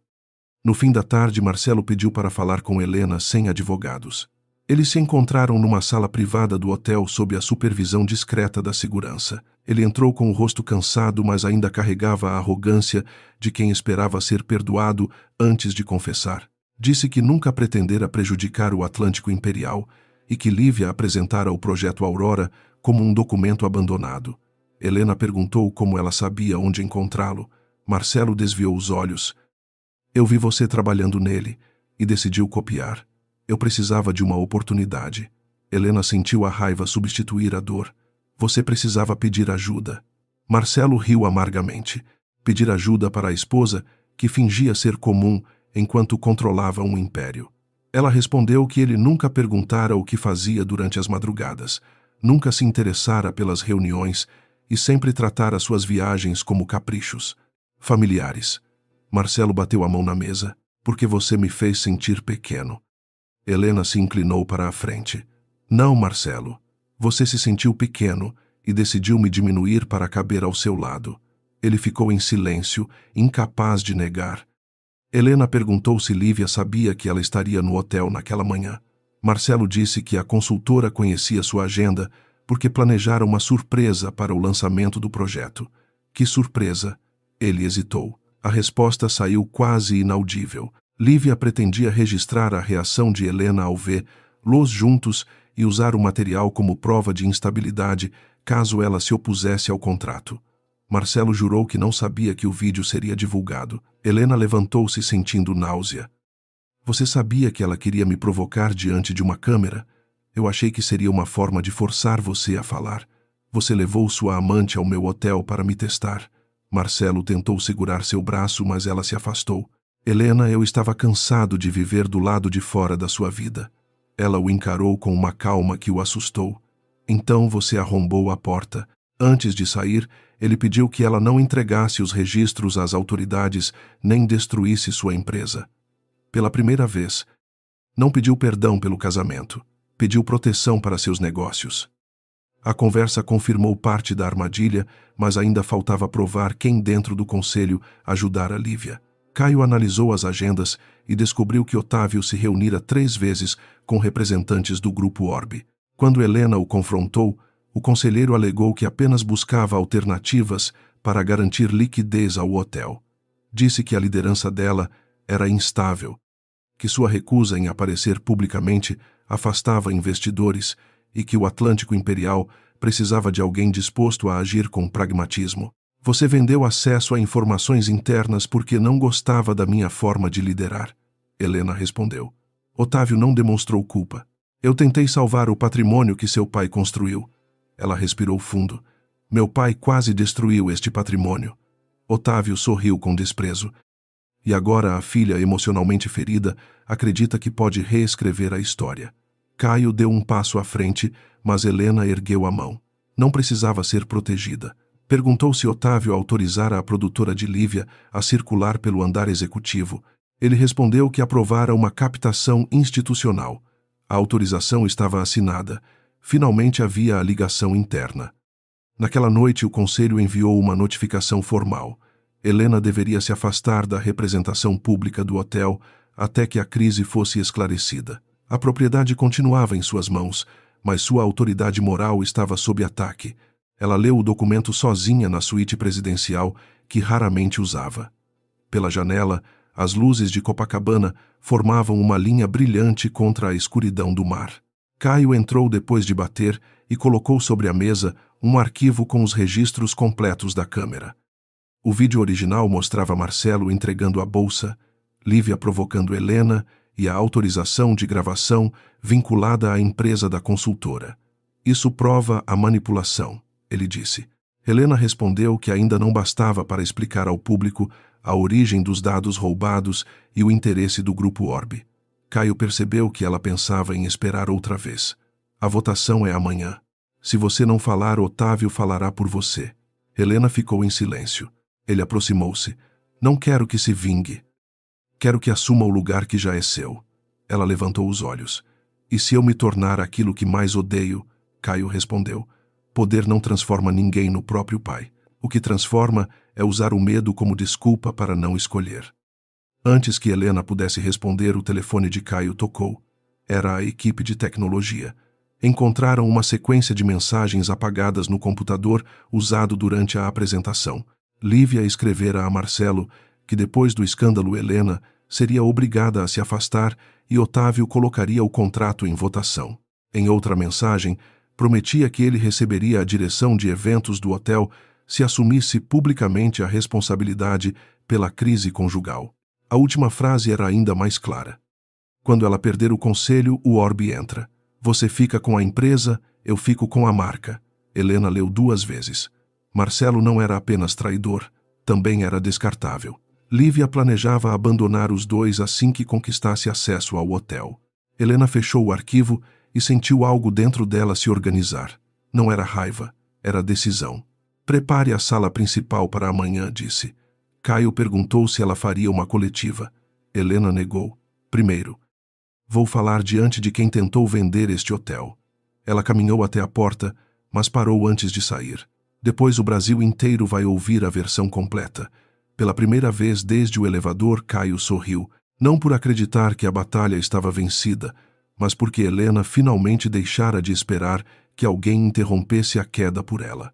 No fim da tarde, Marcelo pediu para falar com Helena sem advogados. Eles se encontraram numa sala privada do hotel sob a supervisão discreta da segurança. Ele entrou com o rosto cansado, mas ainda carregava a arrogância de quem esperava ser perdoado antes de confessar. Disse que nunca pretendera prejudicar o Atlântico Imperial e que Lívia apresentara o projeto Aurora como um documento abandonado. Helena perguntou como ela sabia onde encontrá-lo. Marcelo desviou os olhos. Eu vi você trabalhando nele e decidiu copiar. Eu precisava de uma oportunidade. Helena sentiu a raiva substituir a dor. Você precisava pedir ajuda. Marcelo riu amargamente. Pedir ajuda para a esposa, que fingia ser comum enquanto controlava um império. Ela respondeu que ele nunca perguntara o que fazia durante as madrugadas, nunca se interessara pelas reuniões e sempre tratara suas viagens como caprichos familiares. Marcelo bateu a mão na mesa. Porque você me fez sentir pequeno. Helena se inclinou para a frente. Não, Marcelo. Você se sentiu pequeno e decidiu me diminuir para caber ao seu lado. Ele ficou em silêncio, incapaz de negar. Helena perguntou se Lívia sabia que ela estaria no hotel naquela manhã. Marcelo disse que a consultora conhecia sua agenda porque planejara uma surpresa para o lançamento do projeto. Que surpresa? Ele hesitou. A resposta saiu quase inaudível. Lívia pretendia registrar a reação de Helena ao vê-los juntos e usar o material como prova de instabilidade caso ela se opusesse ao contrato. Marcelo jurou que não sabia que o vídeo seria divulgado. Helena levantou-se sentindo náusea. Você sabia que ela queria me provocar diante de uma câmera? Eu achei que seria uma forma de forçar você a falar. Você levou sua amante ao meu hotel para me testar. Marcelo tentou segurar seu braço, mas ela se afastou. Helena, eu estava cansado de viver do lado de fora da sua vida. Ela o encarou com uma calma que o assustou. Então você arrombou a porta. Antes de sair, ele pediu que ela não entregasse os registros às autoridades nem destruísse sua empresa. Pela primeira vez, não pediu perdão pelo casamento. Pediu proteção para seus negócios. A conversa confirmou parte da armadilha, mas ainda faltava provar quem dentro do conselho ajudara Lívia. Caio analisou as agendas e descobriu que Otávio se reunira 3 vezes com representantes do Grupo Orbe. Quando Helena o confrontou, o conselheiro alegou que apenas buscava alternativas para garantir liquidez ao hotel. Disse que a liderança dela era instável, que sua recusa em aparecer publicamente afastava investidores e que o Atlântico Imperial precisava de alguém disposto a agir com pragmatismo. Você vendeu acesso a informações internas porque não gostava da minha forma de liderar. Helena respondeu. Otávio não demonstrou culpa. Eu tentei salvar o patrimônio que seu pai construiu. Ela respirou fundo. Meu pai quase destruiu este patrimônio. Otávio sorriu com desprezo. E agora a filha, emocionalmente ferida, acredita que pode reescrever a história. Caio deu um passo à frente, mas Helena ergueu a mão. Não precisava ser protegida. Perguntou se Otávio autorizara a produtora de Lívia a circular pelo andar executivo. Ele respondeu que aprovara uma captação institucional. A autorização estava assinada. Finalmente havia a ligação interna. Naquela noite, o conselho enviou uma notificação formal. Helena deveria se afastar da representação pública do hotel até que a crise fosse esclarecida. A propriedade continuava em suas mãos, mas sua autoridade moral estava sob ataque. Ela leu o documento sozinha na suíte presidencial, que raramente usava. Pela janela, as luzes de Copacabana formavam uma linha brilhante contra a escuridão do mar. Caio entrou depois de bater e colocou sobre a mesa um arquivo com os registros completos da câmera. O vídeo original mostrava Marcelo entregando a bolsa, Lívia provocando Helena e a autorização de gravação vinculada à empresa da consultora. Isso prova a manipulação, ele disse. Helena respondeu que ainda não bastava para explicar ao público a origem dos dados roubados e o interesse do Grupo Orbe. Caio percebeu que ela pensava em esperar outra vez. A votação é amanhã. Se você não falar, Otávio falará por você. Helena ficou em silêncio. Ele aproximou-se. Não quero que se vingue. Quero que assuma o lugar que já é seu. Ela levantou os olhos. E se eu me tornar aquilo que mais odeio? Caio respondeu. Poder não transforma ninguém no próprio pai. O que transforma é usar o medo como desculpa para não escolher. Antes que Helena pudesse responder, o telefone de Caio tocou. Era a equipe de tecnologia. Encontraram uma sequência de mensagens apagadas no computador usado durante a apresentação. Lívia escrevera a Marcelo que depois do escândalo Helena seria obrigada a se afastar e Otávio colocaria o contrato em votação. Em outra mensagem, prometia que ele receberia a direção de eventos do hotel se assumisse publicamente a responsabilidade pela crise conjugal. A última frase era ainda mais clara. Quando ela perder o conselho, o Orbe entra. Você fica com a empresa, eu fico com a marca. Helena leu 2 vezes. Marcelo não era apenas traidor, também era descartável. Lívia planejava abandonar os dois assim que conquistasse acesso ao hotel. Helena fechou o arquivo e sentiu algo dentro dela se organizar. Não era raiva, era decisão. Prepare a sala principal para amanhã, disse. Caio perguntou se ela faria uma coletiva. Helena negou. Primeiro, vou falar diante de quem tentou vender este hotel. Ela caminhou até a porta, mas parou antes de sair. Depois o Brasil inteiro vai ouvir a versão completa. Pela primeira vez desde o elevador, Caio sorriu, não por acreditar que a batalha estava vencida, mas porque Helena finalmente deixara de esperar que alguém interrompesse a queda por ela.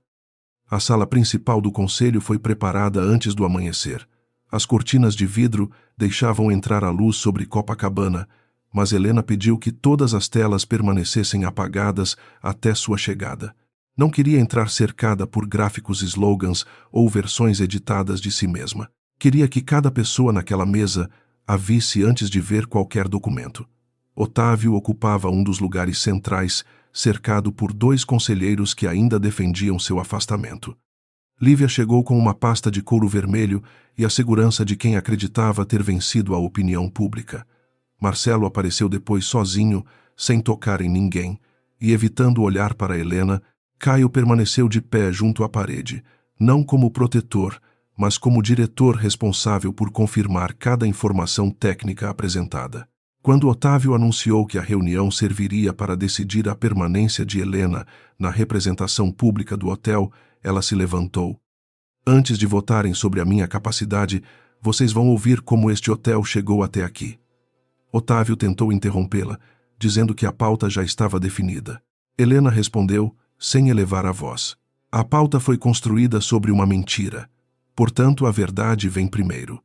A sala principal do conselho foi preparada antes do amanhecer. As cortinas de vidro deixavam entrar a luz sobre Copacabana, mas Helena pediu que todas as telas permanecessem apagadas até sua chegada. Não queria entrar cercada por gráficos slogans ou versões editadas de si mesma. Queria que cada pessoa naquela mesa a visse antes de ver qualquer documento. Otávio ocupava um dos lugares centrais, cercado por 2 conselheiros que ainda defendiam seu afastamento. Lívia chegou com uma pasta de couro vermelho e a segurança de quem acreditava ter vencido a opinião pública. Marcelo apareceu depois sozinho, sem tocar em ninguém, e evitando olhar para Helena, Caio permaneceu de pé junto à parede, não como protetor, mas como diretor responsável por confirmar cada informação técnica apresentada. Quando Otávio anunciou que a reunião serviria para decidir a permanência de Helena na representação pública do hotel, ela se levantou. Antes de votarem sobre a minha capacidade, vocês vão ouvir como este hotel chegou até aqui. Otávio tentou interrompê-la, dizendo que a pauta já estava definida. Helena respondeu, sem elevar a voz. A pauta foi construída sobre uma mentira. Portanto, a verdade vem primeiro.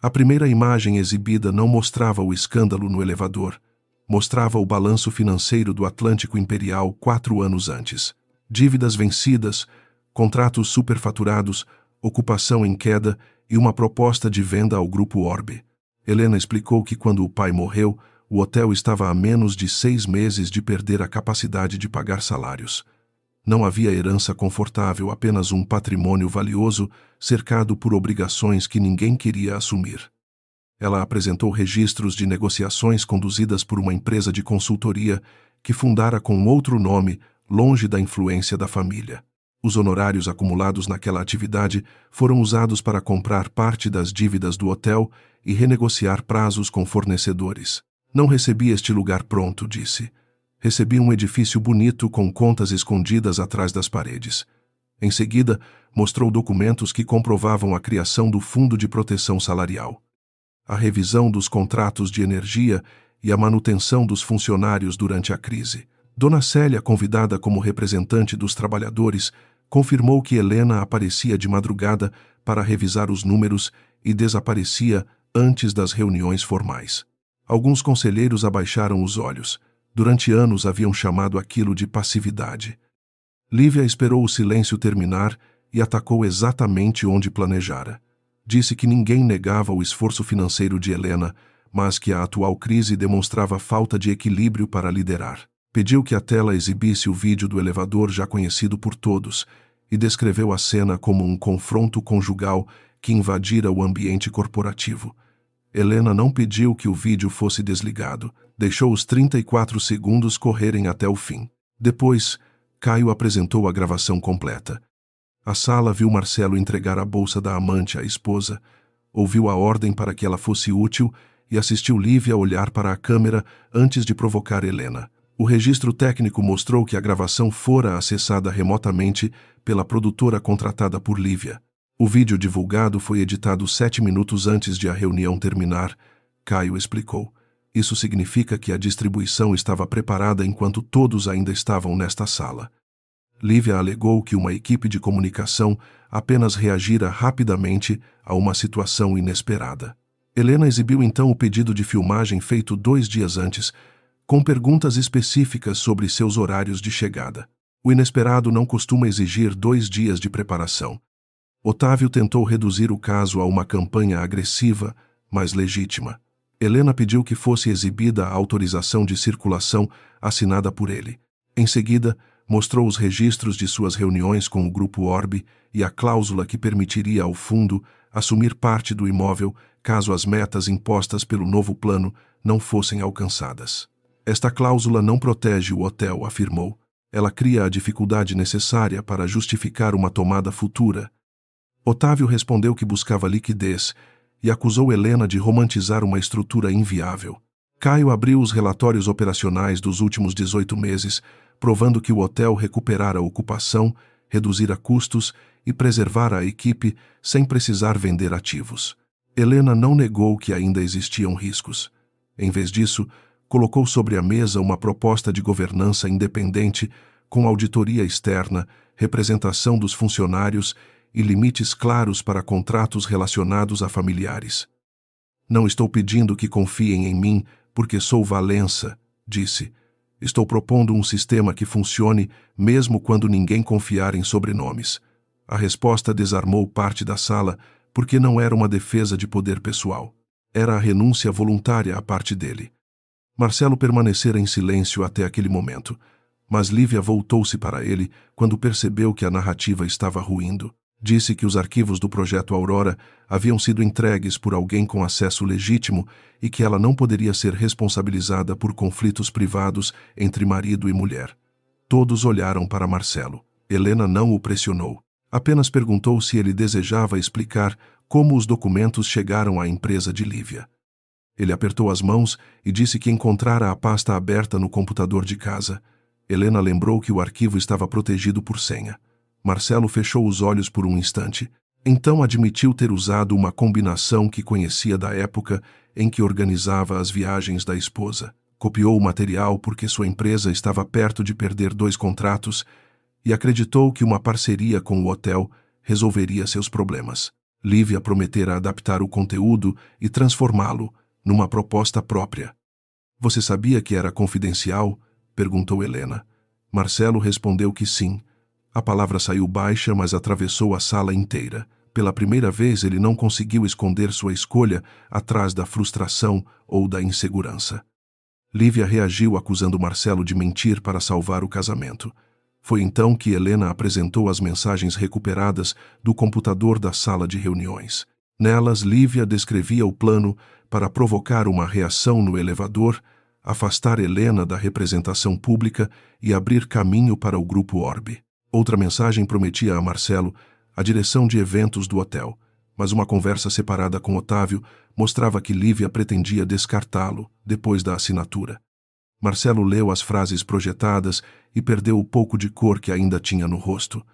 A primeira imagem exibida não mostrava o escândalo no elevador. Mostrava o balanço financeiro do Atlântico Imperial 4 anos antes. Dívidas vencidas, contratos superfaturados, ocupação em queda e uma proposta de venda ao Grupo Orbe. Helena explicou que quando o pai morreu, O hotel estava a menos de 6 meses de perder a capacidade de pagar salários. Não havia herança confortável, apenas um patrimônio valioso cercado por obrigações que ninguém queria assumir. Ela apresentou registros de negociações conduzidas por uma empresa de consultoria que fundara com outro nome, longe da influência da família. Os honorários acumulados naquela atividade foram usados para comprar parte das dívidas do hotel e renegociar prazos com fornecedores. Não recebi este lugar pronto, disse. Recebi um edifício bonito com contas escondidas atrás das paredes. Em seguida, mostrou documentos que comprovavam a criação do Fundo de Proteção Salarial, a revisão dos contratos de energia e a manutenção dos funcionários durante a crise. Dona Célia, convidada como representante dos trabalhadores, confirmou que Helena aparecia de madrugada para revisar os números e desaparecia antes das reuniões formais. Alguns conselheiros abaixaram os olhos. Durante anos haviam chamado aquilo de passividade. Lívia esperou o silêncio terminar e atacou exatamente onde planejara. Disse que ninguém negava o esforço financeiro de Helena, mas que a atual crise demonstrava falta de equilíbrio para liderar. Pediu que a tela exibisse o vídeo do elevador já conhecido por todos e descreveu a cena como um confronto conjugal que invadira o ambiente corporativo. Helena não pediu que o vídeo fosse desligado. Deixou os 34 segundos correrem até o fim. Depois, Caio apresentou a gravação completa. A sala viu Marcelo entregar a bolsa da amante à esposa, ouviu a ordem para que ela fosse útil e assistiu Lívia olhar para a câmera antes de provocar Helena. O registro técnico mostrou que a gravação fora acessada remotamente pela produtora contratada por Lívia. O vídeo divulgado foi editado 7 minutos antes de a reunião terminar, Caio explicou. Isso significa que a distribuição estava preparada enquanto todos ainda estavam nesta sala. Lívia alegou que uma equipe de comunicação apenas reagira rapidamente a uma situação inesperada. Helena exibiu então o pedido de filmagem feito 2 dias antes, com perguntas específicas sobre seus horários de chegada. O inesperado não costuma exigir 2 dias de preparação. Otávio tentou reduzir o caso a uma campanha agressiva, mas legítima. Helena pediu que fosse exibida a autorização de circulação assinada por ele. Em seguida, mostrou os registros de suas reuniões com o Grupo Orbe e a cláusula que permitiria ao fundo assumir parte do imóvel caso as metas impostas pelo novo plano não fossem alcançadas. Esta cláusula não protege o hotel, afirmou. Ela cria a dificuldade necessária para justificar uma tomada futura. Otávio respondeu que buscava liquidez e acusou Helena de romantizar uma estrutura inviável. Caio abriu os relatórios operacionais dos últimos 18 meses, provando que o hotel recuperara a ocupação, reduzira custos e preservara a equipe sem precisar vender ativos. Helena não negou que ainda existiam riscos. Em vez disso, colocou sobre a mesa uma proposta de governança independente, com auditoria externa, representação dos funcionários e limites claros para contratos relacionados a familiares. Não estou pedindo que confiem em mim, porque sou Valença, disse. Estou propondo um sistema que funcione mesmo quando ninguém confiar em sobrenomes. A resposta desarmou parte da sala, porque não era uma defesa de poder pessoal. Era a renúncia voluntária à parte dele. Marcelo permanecera em silêncio até aquele momento, mas Lívia voltou-se para ele quando percebeu que a narrativa estava ruindo. Disse que os arquivos do projeto Aurora haviam sido entregues por alguém com acesso legítimo e que ela não poderia ser responsabilizada por conflitos privados entre marido e mulher. Todos olharam para Marcelo. Helena não o pressionou. Apenas perguntou se ele desejava explicar como os documentos chegaram à empresa de Lívia. Ele apertou as mãos e disse que encontrara a pasta aberta no computador de casa. Helena lembrou que o arquivo estava protegido por senha. Marcelo fechou os olhos por um instante. Então admitiu ter usado uma combinação que conhecia da época em que organizava as viagens da esposa. Copiou o material porque sua empresa estava perto de perder 2 contratos e acreditou que uma parceria com o hotel resolveria seus problemas. Lívia prometera adaptar o conteúdo e transformá-lo numa proposta própria. Você sabia que era confidencial? Perguntou Helena. Marcelo respondeu que sim. A palavra saiu baixa, mas atravessou a sala inteira. Pela primeira vez, ele não conseguiu esconder sua escolha atrás da frustração ou da insegurança. Lívia reagiu acusando Marcelo de mentir para salvar o casamento. Foi então que Helena apresentou as mensagens recuperadas do computador da sala de reuniões. Nelas, Lívia descrevia o plano para provocar uma reação no elevador, afastar Helena da representação pública e abrir caminho para o Grupo Orbe. Outra mensagem prometia a Marcelo a direção de eventos do hotel, mas uma conversa separada com Otávio mostrava que Lívia pretendia descartá-lo depois da assinatura. Marcelo leu as frases projetadas e perdeu o pouco de cor que ainda tinha no rosto.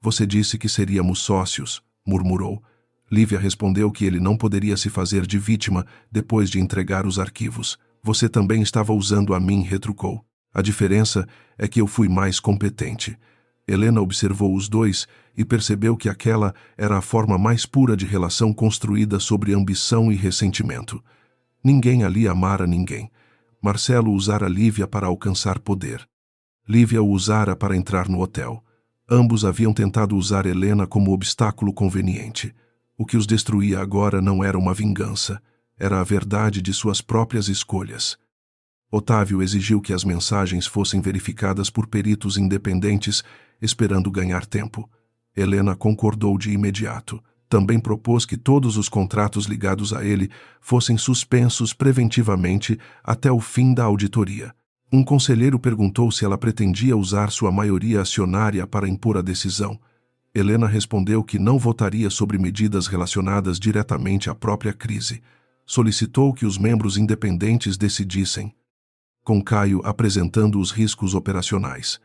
"Você disse que seríamos sócios", murmurou. Lívia respondeu que ele não poderia se fazer de vítima depois de entregar os arquivos. "Você também estava usando a mim", retrucou. "A diferença é que eu fui mais competente." Helena observou os dois e percebeu que aquela era a forma mais pura de relação construída sobre ambição e ressentimento. Ninguém ali amara ninguém. Marcelo usara Lívia para alcançar poder. Lívia o usara para entrar no hotel. Ambos haviam tentado usar Helena como obstáculo conveniente. O que os destruía agora não era uma vingança, era a verdade de suas próprias escolhas. Otávio exigiu que as mensagens fossem verificadas por peritos independentes, esperando ganhar tempo. Helena concordou de imediato. Também propôs que todos os contratos ligados a ele fossem suspensos preventivamente até o fim da auditoria. Um conselheiro perguntou se ela pretendia usar sua maioria acionária para impor a decisão. Helena respondeu que não votaria sobre medidas relacionadas diretamente à própria crise. Solicitou que os membros independentes decidissem, com Caio apresentando os riscos operacionais.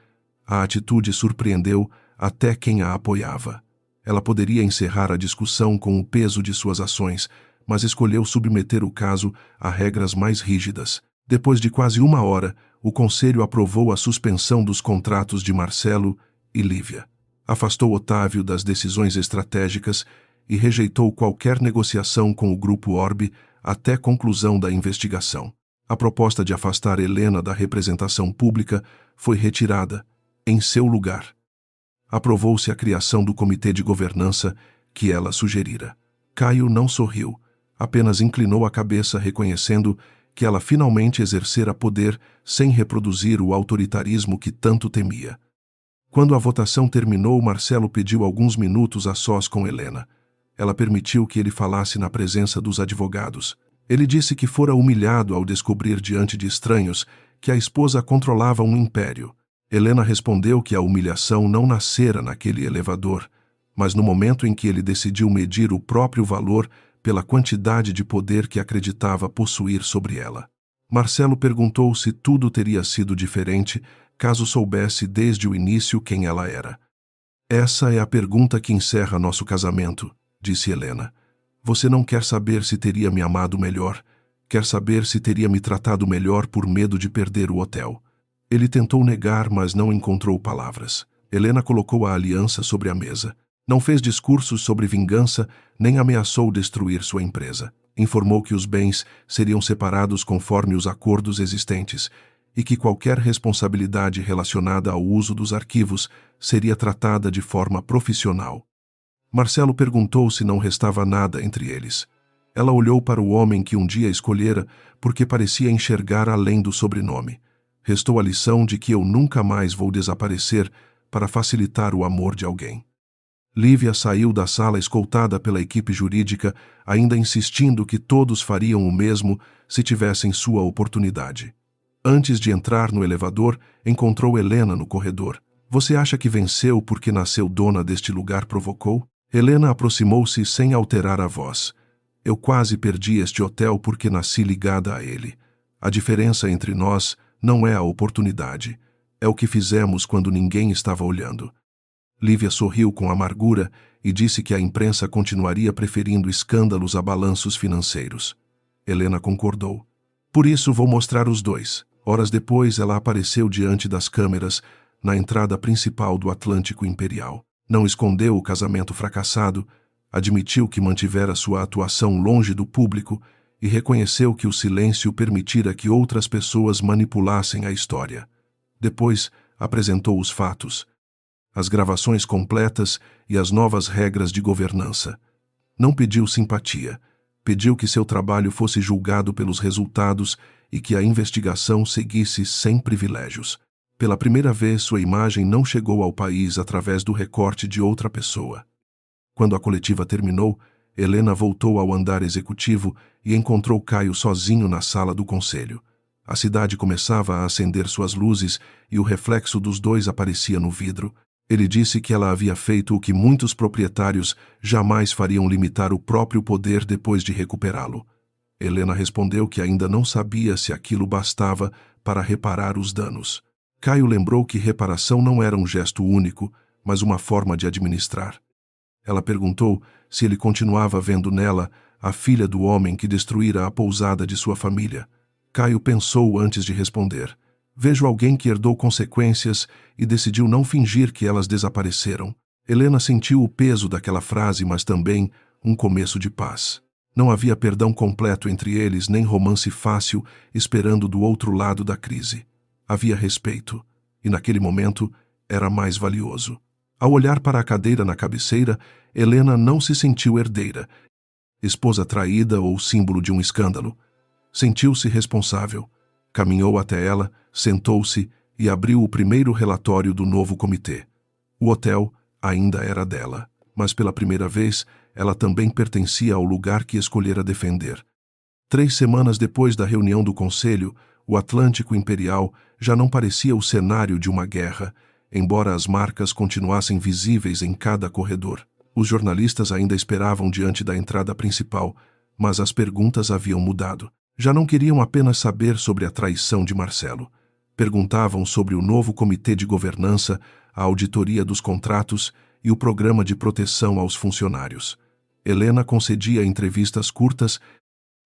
A atitude surpreendeu até quem a apoiava. Ela poderia encerrar a discussão com o peso de suas ações, mas escolheu submeter o caso a regras mais rígidas. Depois de quase 1 hora, o conselho aprovou a suspensão dos contratos de Marcelo e Lívia. Afastou Otávio das decisões estratégicas e rejeitou qualquer negociação com o Grupo Orbe até conclusão da investigação. A proposta de afastar Helena da representação pública foi retirada. Em seu lugar, aprovou-se a criação do comitê de governança que ela sugerira. Caio não sorriu, apenas inclinou a cabeça reconhecendo que ela finalmente exercera poder sem reproduzir o autoritarismo que tanto temia. Quando a votação terminou, Marcelo pediu alguns minutos a sós com Helena. Ela permitiu que ele falasse na presença dos advogados. Ele disse que fora humilhado ao descobrir diante de estranhos que a esposa controlava um império. Helena respondeu que a humilhação não nascera naquele elevador, mas no momento em que ele decidiu medir o próprio valor pela quantidade de poder que acreditava possuir sobre ela. Marcelo perguntou se tudo teria sido diferente caso soubesse desde o início quem ela era. "Essa é a pergunta que encerra nosso casamento", disse Helena. "Você não quer saber se teria me amado melhor, quer saber se teria me tratado melhor por medo de perder o hotel." Ele tentou negar, mas não encontrou palavras. Helena colocou a aliança sobre a mesa. Não fez discursos sobre vingança, nem ameaçou destruir sua empresa. Informou que os bens seriam separados conforme os acordos existentes e que qualquer responsabilidade relacionada ao uso dos arquivos seria tratada de forma profissional. Marcelo perguntou se não restava nada entre eles. Ela olhou para o homem que um dia escolhera porque parecia enxergar além do sobrenome. Restou a lição de que eu nunca mais vou desaparecer para facilitar o amor de alguém. Lívia saiu da sala escoltada pela equipe jurídica, ainda insistindo que todos fariam o mesmo se tivessem sua oportunidade. Antes de entrar no elevador, encontrou Helena no corredor. "Você acha que venceu porque nasceu dona deste lugar?", provocou. Helena aproximou-se sem alterar a voz. "Eu quase perdi este hotel porque nasci ligada a ele. A diferença entre nós não é a oportunidade, é o que fizemos quando ninguém estava olhando." Lívia sorriu com amargura e disse que a imprensa continuaria preferindo escândalos a balanços financeiros. Helena concordou. "Por isso vou mostrar os dois." Horas depois, ela apareceu diante das câmeras, na entrada principal do Atlântico Imperial. Não escondeu o casamento fracassado, admitiu que mantivera sua atuação longe do público e reconheceu que o silêncio permitira que outras pessoas manipulassem a história. Depois, apresentou os fatos, as gravações completas e as novas regras de governança. Não pediu simpatia, pediu que seu trabalho fosse julgado pelos resultados e que a investigação seguisse sem privilégios. Pela primeira vez, sua imagem não chegou ao país através do recorte de outra pessoa. Quando a coletiva terminou, Helena voltou ao andar executivo e encontrou Caio sozinho na sala do conselho. A cidade começava a acender suas luzes e o reflexo dos dois aparecia no vidro. Ele disse que ela havia feito o que muitos proprietários jamais fariam: limitar o próprio poder depois de recuperá-lo. Helena respondeu que ainda não sabia se aquilo bastava para reparar os danos. Caio lembrou que reparação não era um gesto único, mas uma forma de administrar. Ela perguntou se ele continuava vendo nela a filha do homem que destruíra a pousada de sua família. Caio pensou antes de responder. Vejo alguém que herdou consequências e decidiu não fingir que elas desapareceram. Helena sentiu o peso daquela frase, mas também um começo de paz. Não havia perdão completo entre eles, nem romance fácil esperando do outro lado da crise. Havia respeito, e naquele momento era mais valioso. Ao olhar para a cadeira na cabeceira, Helena não se sentiu herdeira, esposa traída ou símbolo de um escândalo. Sentiu-se responsável. Caminhou até ela, sentou-se e abriu o primeiro relatório do novo comitê. O hotel ainda era dela, mas pela primeira vez ela também pertencia ao lugar que escolhera defender. 3 semanas depois da reunião do conselho, o Atlântico Imperial já não parecia o cenário de uma guerra, embora as marcas continuassem visíveis em cada corredor. Os jornalistas ainda esperavam diante da entrada principal, mas as perguntas haviam mudado. Já não queriam apenas saber sobre a traição de Marcelo. Perguntavam sobre o novo comitê de governança, a auditoria dos contratos e o programa de proteção aos funcionários. Helena concedia entrevistas curtas,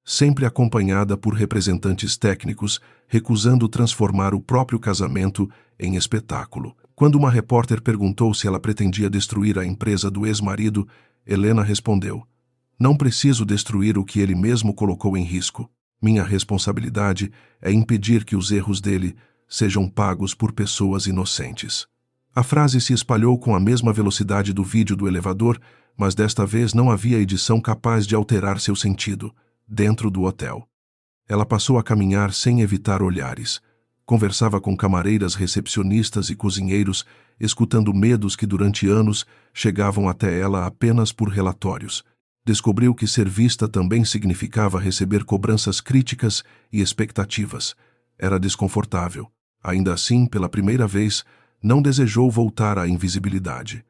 sempre acompanhada por representantes técnicos, recusando transformar o próprio casamento em espetáculo. Quando uma repórter perguntou se ela pretendia destruir a empresa do ex-marido, Helena respondeu: "Não preciso destruir o que ele mesmo colocou em risco. Minha responsabilidade é impedir que os erros dele sejam pagos por pessoas inocentes." A frase se espalhou com a mesma velocidade do vídeo do elevador, mas desta vez não havia edição capaz de alterar seu sentido. Dentro do hotel, ela passou a caminhar sem evitar olhares. Conversava com camareiras, recepcionistas e cozinheiros, escutando medos que durante anos chegavam até ela apenas por relatórios. Descobriu que ser vista também significava receber cobranças críticas e expectativas. Era desconfortável. Ainda assim, pela primeira vez, não desejou voltar à invisibilidade.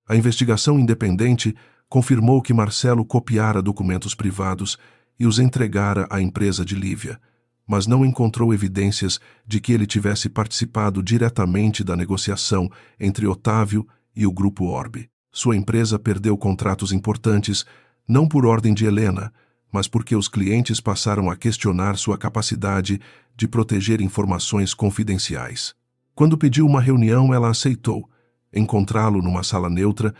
A investigação independente confirmou que Marcelo copiara documentos privados e os entregara à empresa de Lívia, mas não encontrou evidências de que ele tivesse participado diretamente da negociação entre Otávio e o Grupo Orbe. Sua empresa perdeu contratos importantes, não por ordem de Helena, mas porque os clientes passaram a questionar sua capacidade de proteger informações confidenciais. Quando pediu uma reunião, ela aceitou, encontrá-lo numa sala neutra,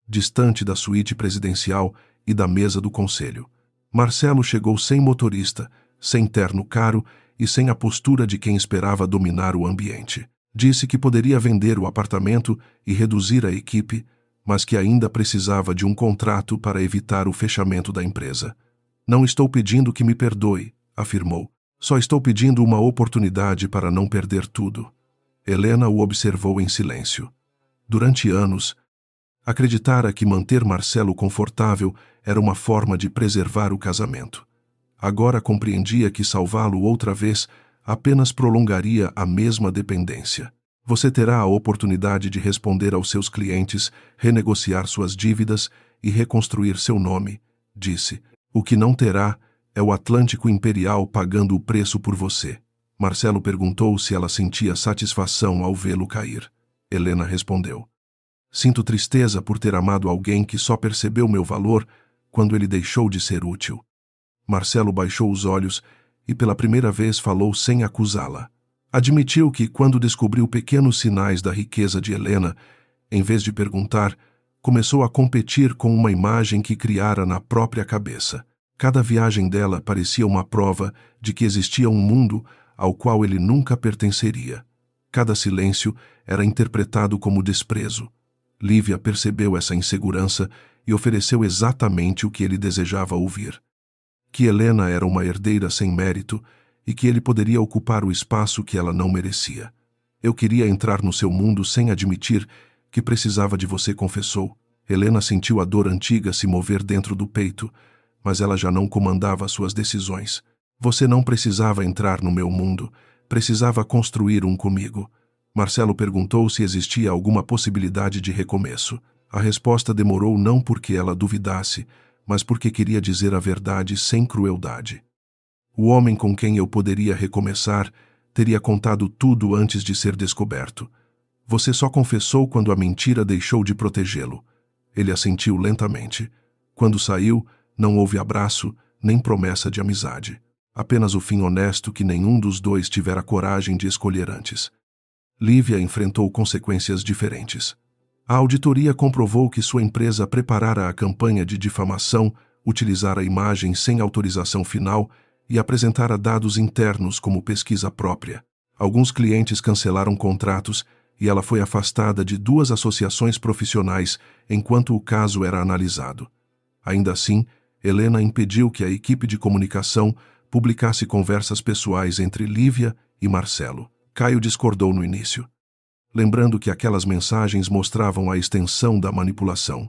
distante da suíte presidencial e da mesa do conselho. Marcelo chegou sem motorista, sem terno caro e sem a postura de quem esperava dominar o ambiente. Disse que poderia vender o apartamento e reduzir a equipe, mas que ainda precisava de um contrato para evitar o fechamento da empresa. "Não estou pedindo que me perdoe", afirmou. "Só estou pedindo uma oportunidade para não perder tudo." Helena o observou em silêncio. Durante anos, acreditara que manter Marcelo confortável era uma forma de preservar o casamento. Agora compreendia que salvá-lo outra vez apenas prolongaria a mesma dependência. "Você terá a oportunidade de responder aos seus clientes, renegociar suas dívidas e reconstruir seu nome", disse. "O que não terá é o Atlântico Imperial pagando o preço por você." Marcelo perguntou se ela sentia satisfação ao vê-lo cair. Helena respondeu: "Sinto tristeza por ter amado alguém que só percebeu meu valor quando ele deixou de ser útil." Marcelo baixou os olhos e pela primeira vez falou sem acusá-la. Admitiu que, quando descobriu pequenos sinais da riqueza de Helena, em vez de perguntar, começou a competir com uma imagem que criara na própria cabeça. Cada viagem dela parecia uma prova de que existia um mundo ao qual ele nunca pertenceria. Cada silêncio era interpretado como desprezo. Lívia percebeu essa insegurança e ofereceu exatamente o que ele desejava ouvir: que Helena era uma herdeira sem mérito e que ele poderia ocupar o espaço que ela não merecia. Eu queria entrar no seu mundo sem admitir que precisava de você, confessou. Helena sentiu a dor antiga se mover dentro do peito, mas ela já não comandava suas decisões. Você não precisava entrar no meu mundo, precisava construir um comigo. Marcelo perguntou se existia alguma possibilidade de recomeço. A resposta demorou não porque ela duvidasse, mas porque queria dizer a verdade sem crueldade. O homem com quem eu poderia recomeçar teria contado tudo antes de ser descoberto. Você só confessou quando a mentira deixou de protegê-lo. Ele assentiu lentamente. Quando saiu, não houve abraço, nem promessa de amizade. Apenas o fim honesto que nenhum dos dois tivera coragem de escolher antes. Lívia enfrentou consequências diferentes. A auditoria comprovou que sua empresa preparara a campanha de difamação, utilizara imagens sem autorização final e apresentara dados internos como pesquisa própria. Alguns clientes cancelaram contratos e ela foi afastada de 2 associações profissionais enquanto o caso era analisado. Ainda assim, Helena impediu que a equipe de comunicação publicasse conversas pessoais entre Lívia e Marcelo. Caio discordou no início, lembrando que aquelas mensagens mostravam a extensão da manipulação.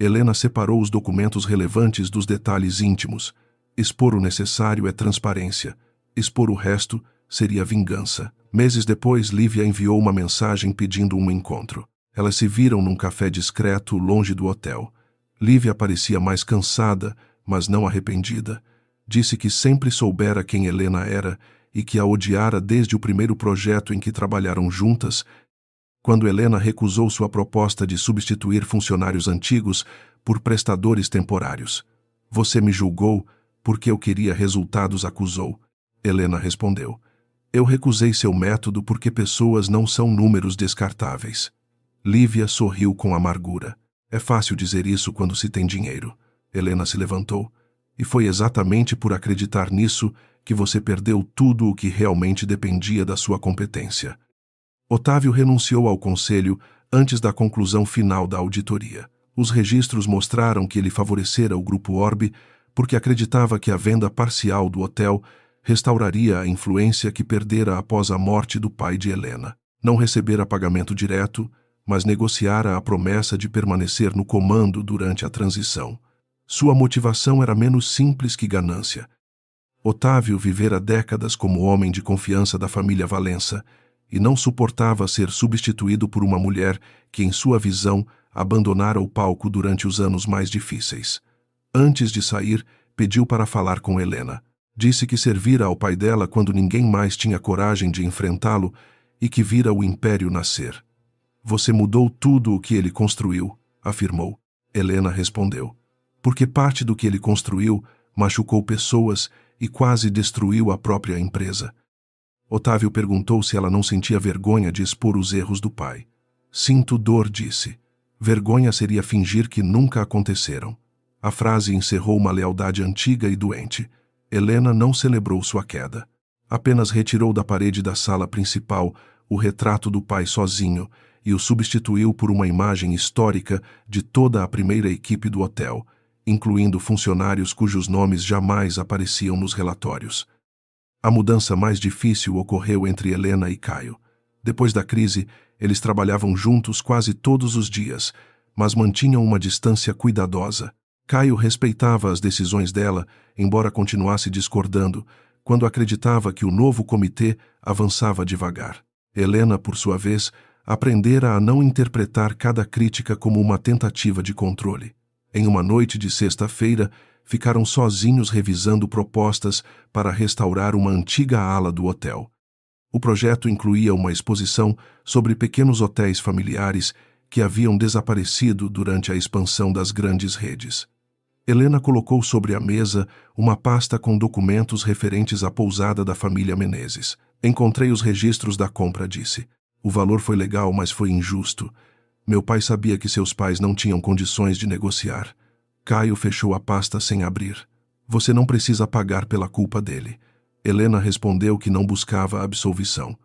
Helena separou os documentos relevantes dos detalhes íntimos. Expor o necessário é transparência. Expor o resto seria vingança. Meses depois, Lívia enviou uma mensagem pedindo um encontro. Elas se viram num café discreto, longe do hotel. Lívia parecia mais cansada, mas não arrependida. Disse que sempre soubera quem Helena era e que a odiara desde o primeiro projeto em que trabalharam juntas, quando Helena recusou sua proposta de substituir funcionários antigos por prestadores temporários. Você me julgou porque eu queria resultados, acusou. Helena respondeu. Eu recusei seu método porque pessoas não são números descartáveis. Lívia sorriu com amargura. É fácil dizer isso quando se tem dinheiro. Helena se levantou. E foi exatamente por acreditar nisso que você perdeu tudo o que realmente dependia da sua competência. Otávio renunciou ao conselho antes da conclusão final da auditoria. Os registros mostraram que ele favorecera o Grupo Orbe porque acreditava que a venda parcial do hotel restauraria a influência que perdera após a morte do pai de Helena. Não recebera pagamento direto, mas negociara a promessa de permanecer no comando durante a transição. Sua motivação era menos simples que ganância. Otávio vivera décadas como homem de confiança da família Valença e não suportava ser substituído por uma mulher que, em sua visão, abandonara o palco durante os anos mais difíceis. Antes de sair, pediu para falar com Helena. Disse que servira ao pai dela quando ninguém mais tinha coragem de enfrentá-lo e que vira o império nascer. Você mudou tudo o que ele construiu, afirmou. Helena respondeu. Porque parte do que ele construiu machucou pessoas e quase destruiu a própria empresa. Otávio perguntou se ela não sentia vergonha de expor os erros do pai. Sinto dor, disse. Vergonha seria fingir que nunca aconteceram. A frase encerrou uma lealdade antiga e doente. Helena não celebrou sua queda. Apenas retirou da parede da sala principal o retrato do pai sozinho e o substituiu por uma imagem histórica de toda a primeira equipe do hotel, incluindo funcionários cujos nomes jamais apareciam nos relatórios. A mudança mais difícil ocorreu entre Helena e Caio. Depois da crise, eles trabalhavam juntos quase todos os dias, mas mantinham uma distância cuidadosa. Caio respeitava as decisões dela, embora continuasse discordando, quando acreditava que o novo comitê avançava devagar. Helena, por sua vez, aprendera a não interpretar cada crítica como uma tentativa de controle. Em uma noite de sexta-feira, ficaram sozinhos revisando propostas para restaurar uma antiga ala do hotel. O projeto incluía uma exposição sobre pequenos hotéis familiares que haviam desaparecido durante a expansão das grandes redes. Helena colocou sobre a mesa uma pasta com documentos referentes à pousada da família Menezes. Encontrei os registros da compra, disse. O valor foi legal, mas foi injusto. Meu pai sabia que seus pais não tinham condições de negociar. Caio fechou a pasta sem abrir. Você não precisa pagar pela culpa dele. Helena respondeu que não buscava absolvição.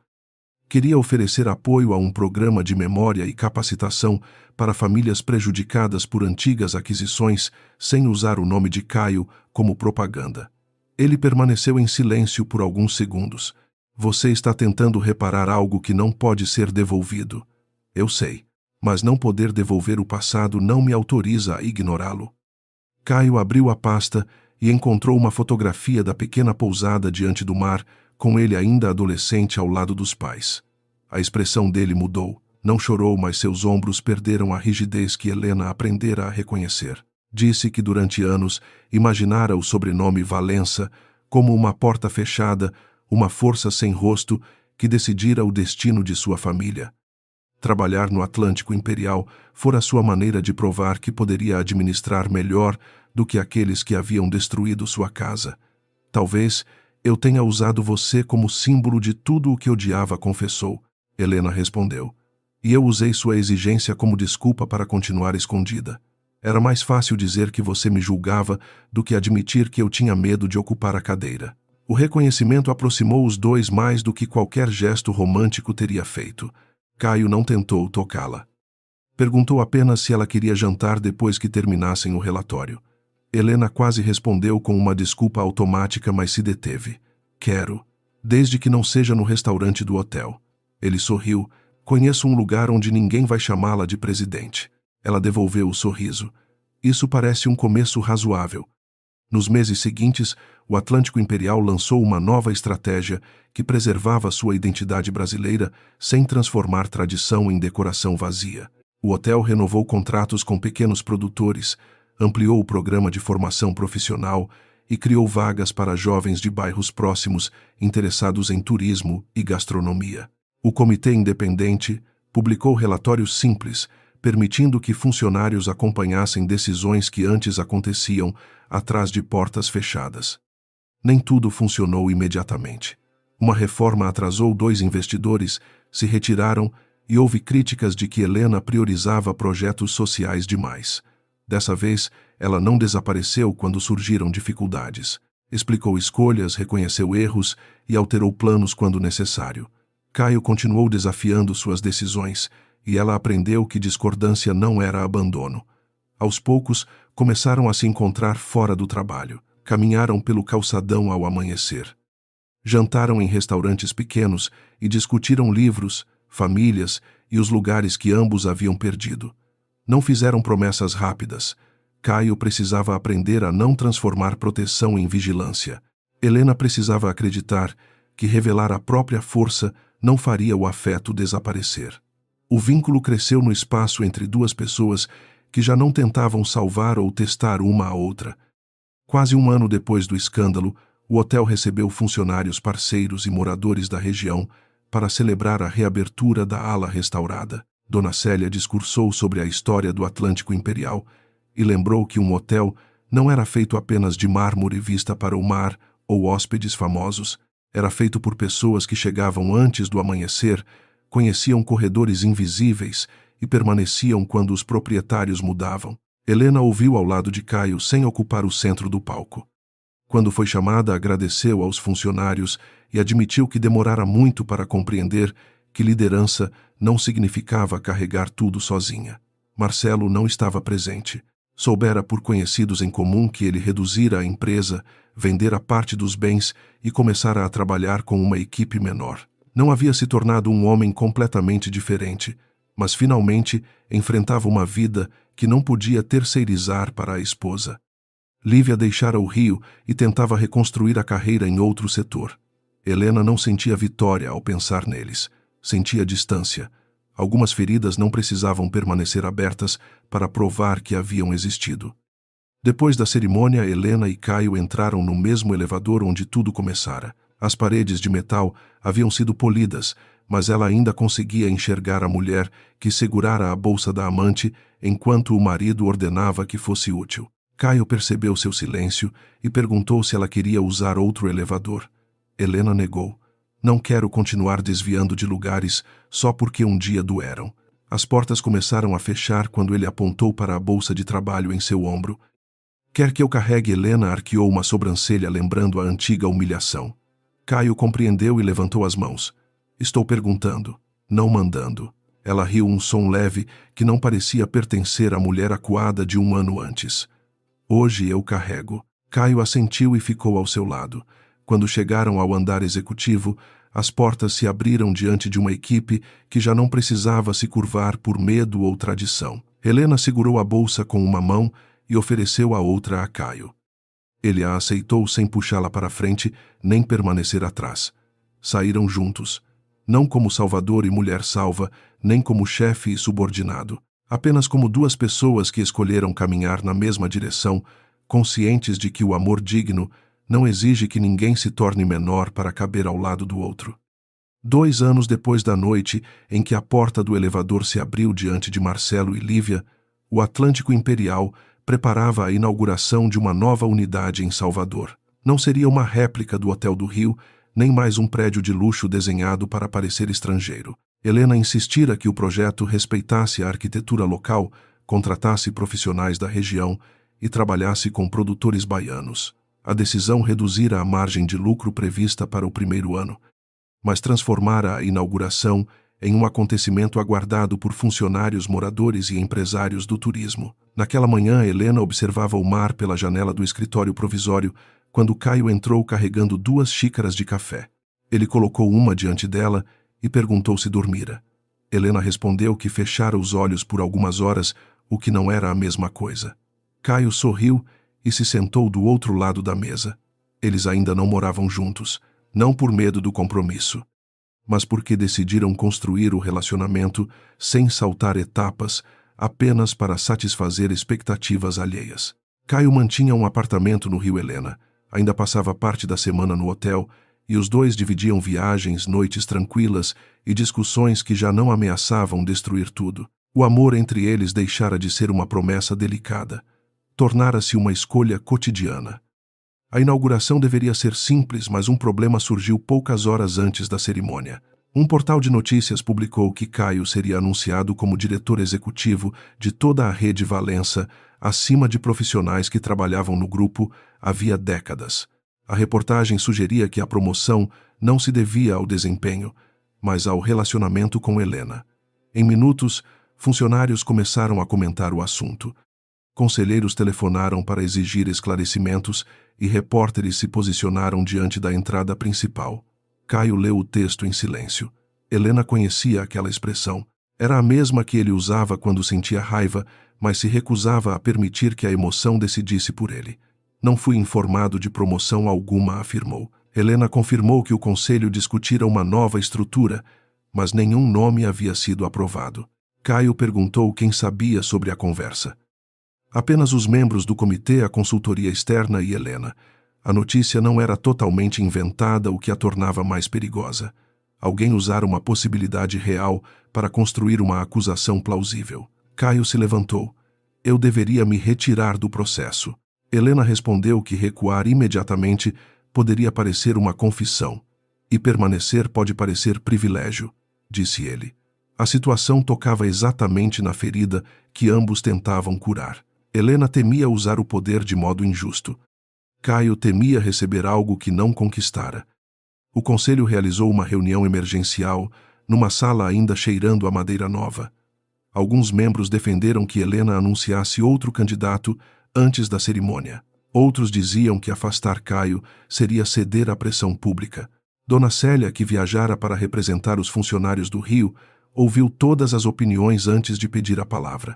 Queria oferecer apoio a um programa de memória e capacitação para famílias prejudicadas por antigas aquisições sem usar o nome de Caio como propaganda. Ele permaneceu em silêncio por alguns segundos. Você está tentando reparar algo que não pode ser devolvido. Eu sei, mas não poder devolver o passado não me autoriza a ignorá-lo. Caio abriu a pasta e encontrou uma fotografia da pequena pousada diante do mar, com ele ainda adolescente ao lado dos pais. A expressão dele mudou. Não chorou, mas seus ombros perderam a rigidez que Helena aprendera a reconhecer. Disse que durante anos imaginara o sobrenome Valença como uma porta fechada, uma força sem rosto que decidira o destino de sua família. Trabalhar no Atlântico Imperial fora sua maneira de provar que poderia administrar melhor do que aqueles que haviam destruído sua casa. Talvez eu tenha usado você como símbolo de tudo o que odiava, confessou. Helena respondeu. E eu usei sua exigência como desculpa para continuar escondida. Era mais fácil dizer que você me julgava do que admitir que eu tinha medo de ocupar a cadeira. O reconhecimento aproximou os dois mais do que qualquer gesto romântico teria feito. Caio não tentou tocá-la. Perguntou apenas se ela queria jantar depois que terminassem o relatório. Helena quase respondeu com uma desculpa automática, mas se deteve. Quero, desde que não seja no restaurante do hotel. Ele sorriu. Conheço um lugar onde ninguém vai chamá-la de presidente. Ela devolveu o sorriso. Isso parece um começo razoável. Nos meses seguintes, o Atlântico Imperial lançou uma nova estratégia que preservava sua identidade brasileira sem transformar tradição em decoração vazia. O hotel renovou contratos com pequenos produtores, ampliou o programa de formação profissional e criou vagas para jovens de bairros próximos interessados em turismo e gastronomia. O Comitê Independente publicou relatórios simples, permitindo que funcionários acompanhassem decisões que antes aconteciam atrás de portas fechadas. Nem tudo funcionou imediatamente. Uma reforma atrasou, 2 investidores se retiraram e houve críticas de que Helena priorizava projetos sociais demais. Dessa vez, ela não desapareceu quando surgiram dificuldades. Explicou escolhas, reconheceu erros e alterou planos quando necessário. Caio continuou desafiando suas decisões, e ela aprendeu que discordância não era abandono. Aos poucos, começaram a se encontrar fora do trabalho. Caminharam pelo calçadão ao amanhecer. Jantaram em restaurantes pequenos e discutiram livros, famílias e os lugares que ambos haviam perdido. Não fizeram promessas rápidas. Caio precisava aprender a não transformar proteção em vigilância. Helena precisava acreditar que revelar a própria força não faria o afeto desaparecer. O vínculo cresceu no espaço entre duas pessoas que já não tentavam salvar ou testar uma a outra. Quase um ano depois do escândalo, o hotel recebeu funcionários parceiros e moradores da região para celebrar a reabertura da ala restaurada. Dona Célia discursou sobre a história do Atlântico Imperial e lembrou que um hotel não era feito apenas de mármore vista para o mar ou hóspedes famosos. Era feito por pessoas que chegavam antes do amanhecer, conheciam corredores invisíveis e permaneciam quando os proprietários mudavam. Helena ouviu ao lado de Caio sem ocupar o centro do palco. Quando foi chamada, agradeceu aos funcionários e admitiu que demorara muito para compreender que liderança não significava carregar tudo sozinha. Marcelo não estava presente. Soubera por conhecidos em comum que ele reduzira a empresa, vendera parte dos bens e começara a trabalhar com uma equipe menor. Não havia se tornado um homem completamente diferente, mas finalmente enfrentava uma vida que não podia terceirizar para a esposa. Lívia deixara o Rio e tentava reconstruir a carreira em outro setor. Helena não sentia vitória ao pensar neles. Sentia distância. Algumas feridas não precisavam permanecer abertas para provar que haviam existido. Depois da cerimônia, Helena e Caio entraram no mesmo elevador onde tudo começara. As paredes de metal haviam sido polidas, mas ela ainda conseguia enxergar a mulher que segurara a bolsa da amante enquanto o marido ordenava que fosse útil. Caio percebeu seu silêncio e perguntou se ela queria usar outro elevador. Helena negou. Não quero continuar desviando de lugares só porque um dia doeram. As portas começaram a fechar quando ele apontou para a bolsa de trabalho em seu ombro. Quer que eu carregue? Helena arqueou uma sobrancelha lembrando a antiga humilhação. Caio compreendeu e levantou as mãos. Estou perguntando, não mandando. Ela riu um som leve que não parecia pertencer à mulher acuada de um ano antes. Hoje eu carrego. Caio assentiu e ficou ao seu lado. Quando chegaram ao andar executivo, as portas se abriram diante de uma equipe que já não precisava se curvar por medo ou tradição. Helena segurou a bolsa com uma mão e ofereceu a outra a Caio. Ele a aceitou sem puxá-la para frente, nem permanecer atrás. Saíram juntos. Não como salvador e mulher salva, nem como chefe e subordinado. Apenas como duas pessoas que escolheram caminhar na mesma direção, conscientes de que o amor digno não exige que ninguém se torne menor para caber ao lado do outro. 2 anos depois da noite em que a porta do elevador se abriu diante de Marcelo e Lívia, o Atlântico Imperial preparava a inauguração de uma nova unidade em Salvador. Não seria uma réplica do Hotel do Rio, nem mais um prédio de luxo desenhado para parecer estrangeiro. Helena insistira que o projeto respeitasse a arquitetura local, contratasse profissionais da região e trabalhasse com produtores baianos. A decisão reduzira a margem de lucro prevista para o primeiro ano, mas transformara a inauguração em um acontecimento aguardado por funcionários, moradores e empresários do turismo. Naquela manhã, Helena observava o mar pela janela do escritório provisório quando Caio entrou carregando 2 xícaras de café. Ele colocou uma diante dela e perguntou se dormira. Helena respondeu que fechara os olhos por algumas horas, o que não era a mesma coisa. Caio sorriu e se sentou do outro lado da mesa. Eles ainda não moravam juntos, não por medo do compromisso, mas porque decidiram construir o relacionamento sem saltar etapas, apenas para satisfazer expectativas alheias. Caio mantinha um apartamento no Rio Helena, ainda passava parte da semana no hotel, e os dois dividiam viagens, noites tranquilas e discussões que já não ameaçavam destruir tudo. O amor entre eles deixara de ser uma promessa delicada. Tornara-se uma escolha cotidiana. A inauguração deveria ser simples, mas um problema surgiu poucas horas antes da cerimônia. Um portal de notícias publicou que Caio seria anunciado como diretor executivo de toda a rede Valença, acima de profissionais que trabalhavam no grupo havia décadas. A reportagem sugeria que a promoção não se devia ao desempenho, mas ao relacionamento com Helena. Em minutos, funcionários começaram a comentar o assunto. Conselheiros telefonaram para exigir esclarecimentos e repórteres se posicionaram diante da entrada principal. Caio leu o texto em silêncio. Helena conhecia aquela expressão. Era a mesma que ele usava quando sentia raiva, mas se recusava a permitir que a emoção decidisse por ele. Não fui informado de promoção alguma, afirmou. Helena confirmou que o conselho discutira uma nova estrutura, mas nenhum nome havia sido aprovado. Caio perguntou quem sabia sobre a conversa. Apenas os membros do comitê, a consultoria externa e Helena. A notícia não era totalmente inventada, o que a tornava mais perigosa. Alguém usara uma possibilidade real para construir uma acusação plausível. Caio se levantou. Eu deveria me retirar do processo. Helena respondeu que recuar imediatamente poderia parecer uma confissão. E permanecer pode parecer privilégio, disse ele. A situação tocava exatamente na ferida que ambos tentavam curar. Helena temia usar o poder de modo injusto. Caio temia receber algo que não conquistara. O conselho realizou uma reunião emergencial, numa sala ainda cheirando a madeira nova. Alguns membros defenderam que Helena anunciasse outro candidato antes da cerimônia. Outros diziam que afastar Caio seria ceder à pressão pública. Dona Célia, que viajara para representar os funcionários do Rio, ouviu todas as opiniões antes de pedir a palavra.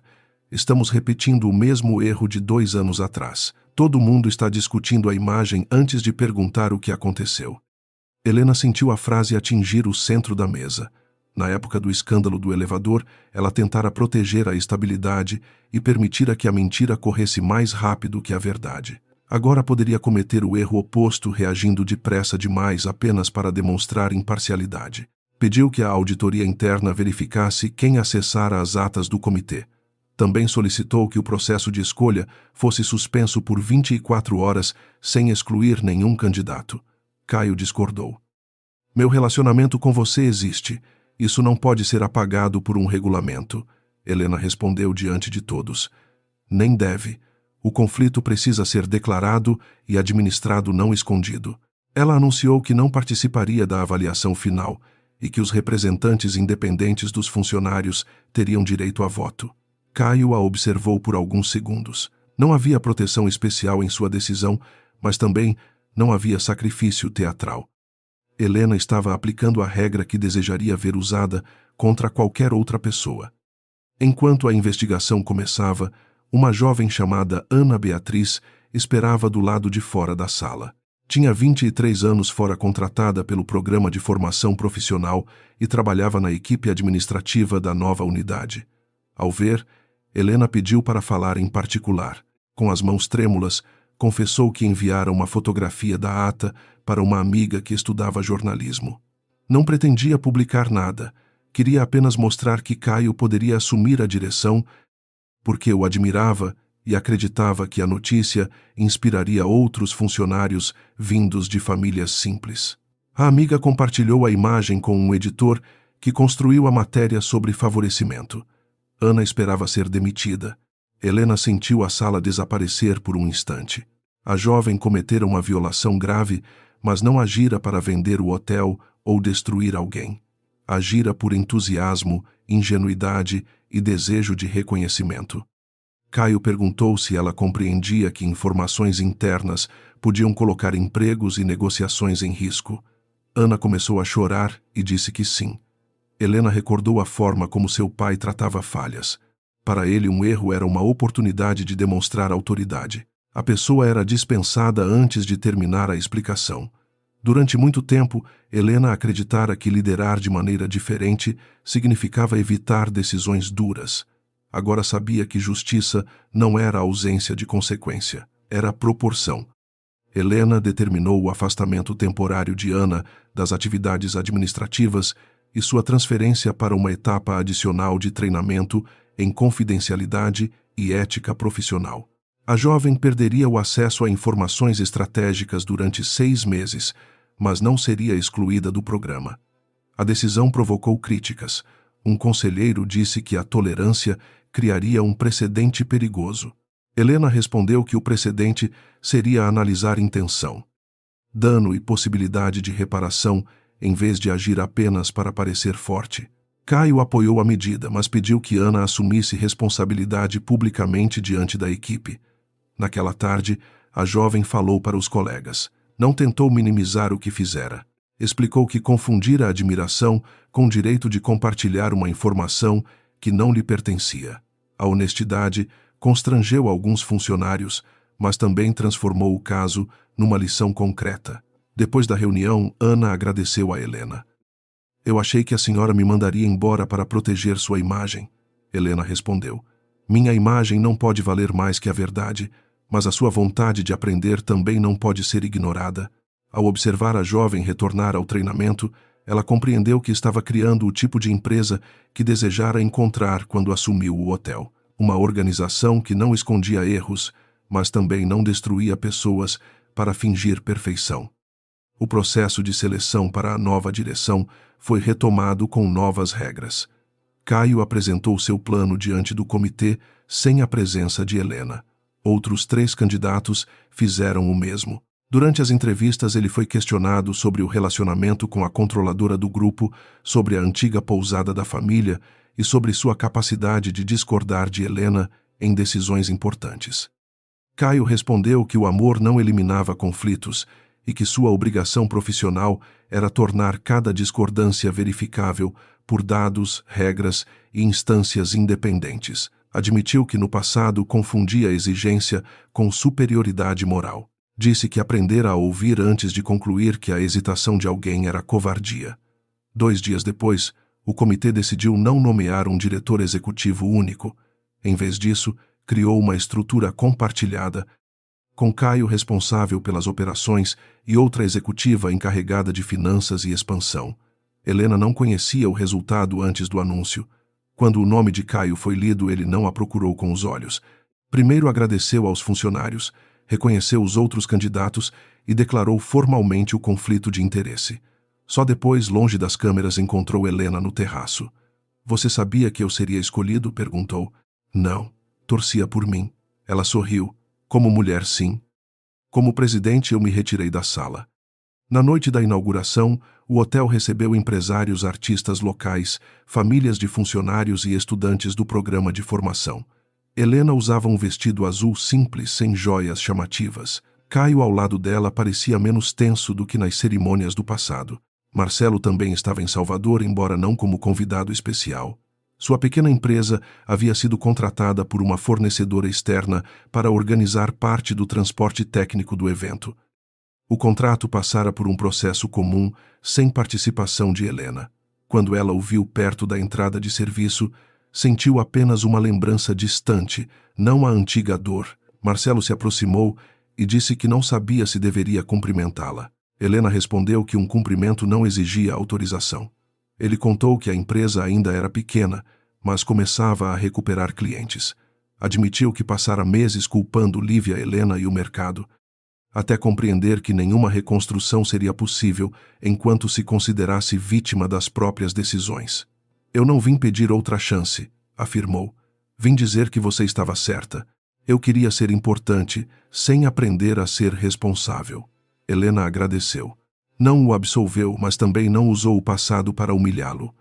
Estamos repetindo o mesmo erro de 2 anos atrás. Todo mundo está discutindo a imagem antes de perguntar o que aconteceu. Helena sentiu a frase atingir o centro da mesa. Na época do escândalo do elevador, ela tentara proteger a estabilidade e permitira que a mentira corresse mais rápido que a verdade. Agora poderia cometer o erro oposto, reagindo depressa demais apenas para demonstrar imparcialidade. Pediu que a auditoria interna verificasse quem acessara as atas do comitê. Também solicitou que o processo de escolha fosse suspenso por 24 horas, sem excluir nenhum candidato. Caio discordou. Meu relacionamento com você existe. Isso não pode ser apagado por um regulamento, Helena respondeu diante de todos. Nem deve. O conflito precisa ser declarado e administrado, não escondido. Ela anunciou que não participaria da avaliação final e que os representantes independentes dos funcionários teriam direito a voto. Caio a observou por alguns segundos. Não havia proteção especial em sua decisão, mas também não havia sacrifício teatral. Helena estava aplicando a regra que desejaria ver usada contra qualquer outra pessoa. Enquanto a investigação começava, uma jovem chamada Ana Beatriz esperava do lado de fora da sala. Tinha 23 anos, fora contratada pelo programa de formação profissional e trabalhava na equipe administrativa da nova unidade. Ao ver, Helena pediu para falar em particular. Com as mãos trêmulas, confessou que enviara uma fotografia da ata para uma amiga que estudava jornalismo. Não pretendia publicar nada, queria apenas mostrar que Caio poderia assumir a direção porque o admirava e acreditava que a notícia inspiraria outros funcionários vindos de famílias simples. A amiga compartilhou a imagem com um editor que construiu a matéria sobre favorecimento. Ana esperava ser demitida. Helena sentiu a sala desaparecer por um instante. A jovem cometera uma violação grave, mas não agira para vender o hotel ou destruir alguém. Agira por entusiasmo, ingenuidade e desejo de reconhecimento. Caio perguntou se ela compreendia que informações internas podiam colocar empregos e negociações em risco. Ana começou a chorar e disse que sim. Helena recordou a forma como seu pai tratava falhas. Para ele, um erro era uma oportunidade de demonstrar autoridade. A pessoa era dispensada antes de terminar a explicação. Durante muito tempo, Helena acreditara que liderar de maneira diferente significava evitar decisões duras. Agora sabia que justiça não era ausência de consequência, era proporção. Helena determinou o afastamento temporário de Ana das atividades administrativas e sua transferência para uma etapa adicional de treinamento em confidencialidade e ética profissional. A jovem perderia o acesso a informações estratégicas durante 6 meses, mas não seria excluída do programa. A decisão provocou críticas. Um conselheiro disse que a tolerância criaria um precedente perigoso. Helena respondeu que o precedente seria analisar intenção, dano e possibilidade de reparação, em vez de agir apenas para parecer forte. Caio apoiou a medida, mas pediu que Ana assumisse responsabilidade publicamente diante da equipe. Naquela tarde, a jovem falou para os colegas. Não tentou minimizar o que fizera. Explicou que confundira a admiração com o direito de compartilhar uma informação que não lhe pertencia. A honestidade constrangeu alguns funcionários, mas também transformou o caso numa lição concreta. Depois da reunião, Ana agradeceu a Helena. Eu achei que a senhora me mandaria embora para proteger sua imagem. Helena respondeu. Minha imagem não pode valer mais que a verdade, mas a sua vontade de aprender também não pode ser ignorada. Ao observar a jovem retornar ao treinamento, ela compreendeu que estava criando o tipo de empresa que desejara encontrar quando assumiu o hotel. Uma organização que não escondia erros, mas também não destruía pessoas para fingir perfeição. O processo de seleção para a nova direção foi retomado com novas regras. Caio apresentou seu plano diante do comitê sem a presença de Helena. Outros 3 candidatos fizeram o mesmo. Durante as entrevistas, ele foi questionado sobre o relacionamento com a controladora do grupo, sobre a antiga pousada da família e sobre sua capacidade de discordar de Helena em decisões importantes. Caio respondeu que o amor não eliminava conflitos e que sua obrigação profissional era tornar cada discordância verificável por dados, regras e instâncias independentes. Admitiu que no passado confundia exigência com superioridade moral. Disse que aprendera a ouvir antes de concluir que a hesitação de alguém era covardia. 2 dias depois, o comitê decidiu não nomear um diretor executivo único. Em vez disso, criou uma estrutura compartilhada, com Caio responsável pelas operações e outra executiva encarregada de finanças e expansão. Helena não conhecia o resultado antes do anúncio. Quando o nome de Caio foi lido, ele não a procurou com os olhos. Primeiro agradeceu aos funcionários, reconheceu os outros candidatos e declarou formalmente o conflito de interesse. Só depois, longe das câmeras, encontrou Helena no terraço. Você sabia que eu seria escolhido? Perguntou. Não. Torcia por mim. Ela sorriu. Como mulher, sim. Como presidente, eu me retirei da sala. Na noite da inauguração, o hotel recebeu empresários, artistas locais, famílias de funcionários e estudantes do programa de formação. Helena usava um vestido azul simples, sem joias chamativas. Caio, ao lado dela, parecia menos tenso do que nas cerimônias do passado. Marcelo também estava em Salvador, embora não como convidado especial. Sua pequena empresa havia sido contratada por uma fornecedora externa para organizar parte do transporte técnico do evento. O contrato passara por um processo comum, sem participação de Helena. Quando ela o viu perto da entrada de serviço, sentiu apenas uma lembrança distante, não a antiga dor. Marcelo se aproximou e disse que não sabia se deveria cumprimentá-la. Helena respondeu que um cumprimento não exigia autorização. Ele contou que a empresa ainda era pequena, mas começava a recuperar clientes. Admitiu que passara meses culpando Lívia, Helena e o mercado, até compreender que nenhuma reconstrução seria possível enquanto se considerasse vítima das próprias decisões. Eu não vim pedir outra chance, afirmou. Vim dizer que você estava certa. Eu queria ser importante, sem aprender a ser responsável. Helena agradeceu. Não o absolveu, mas também não usou o passado para humilhá-lo.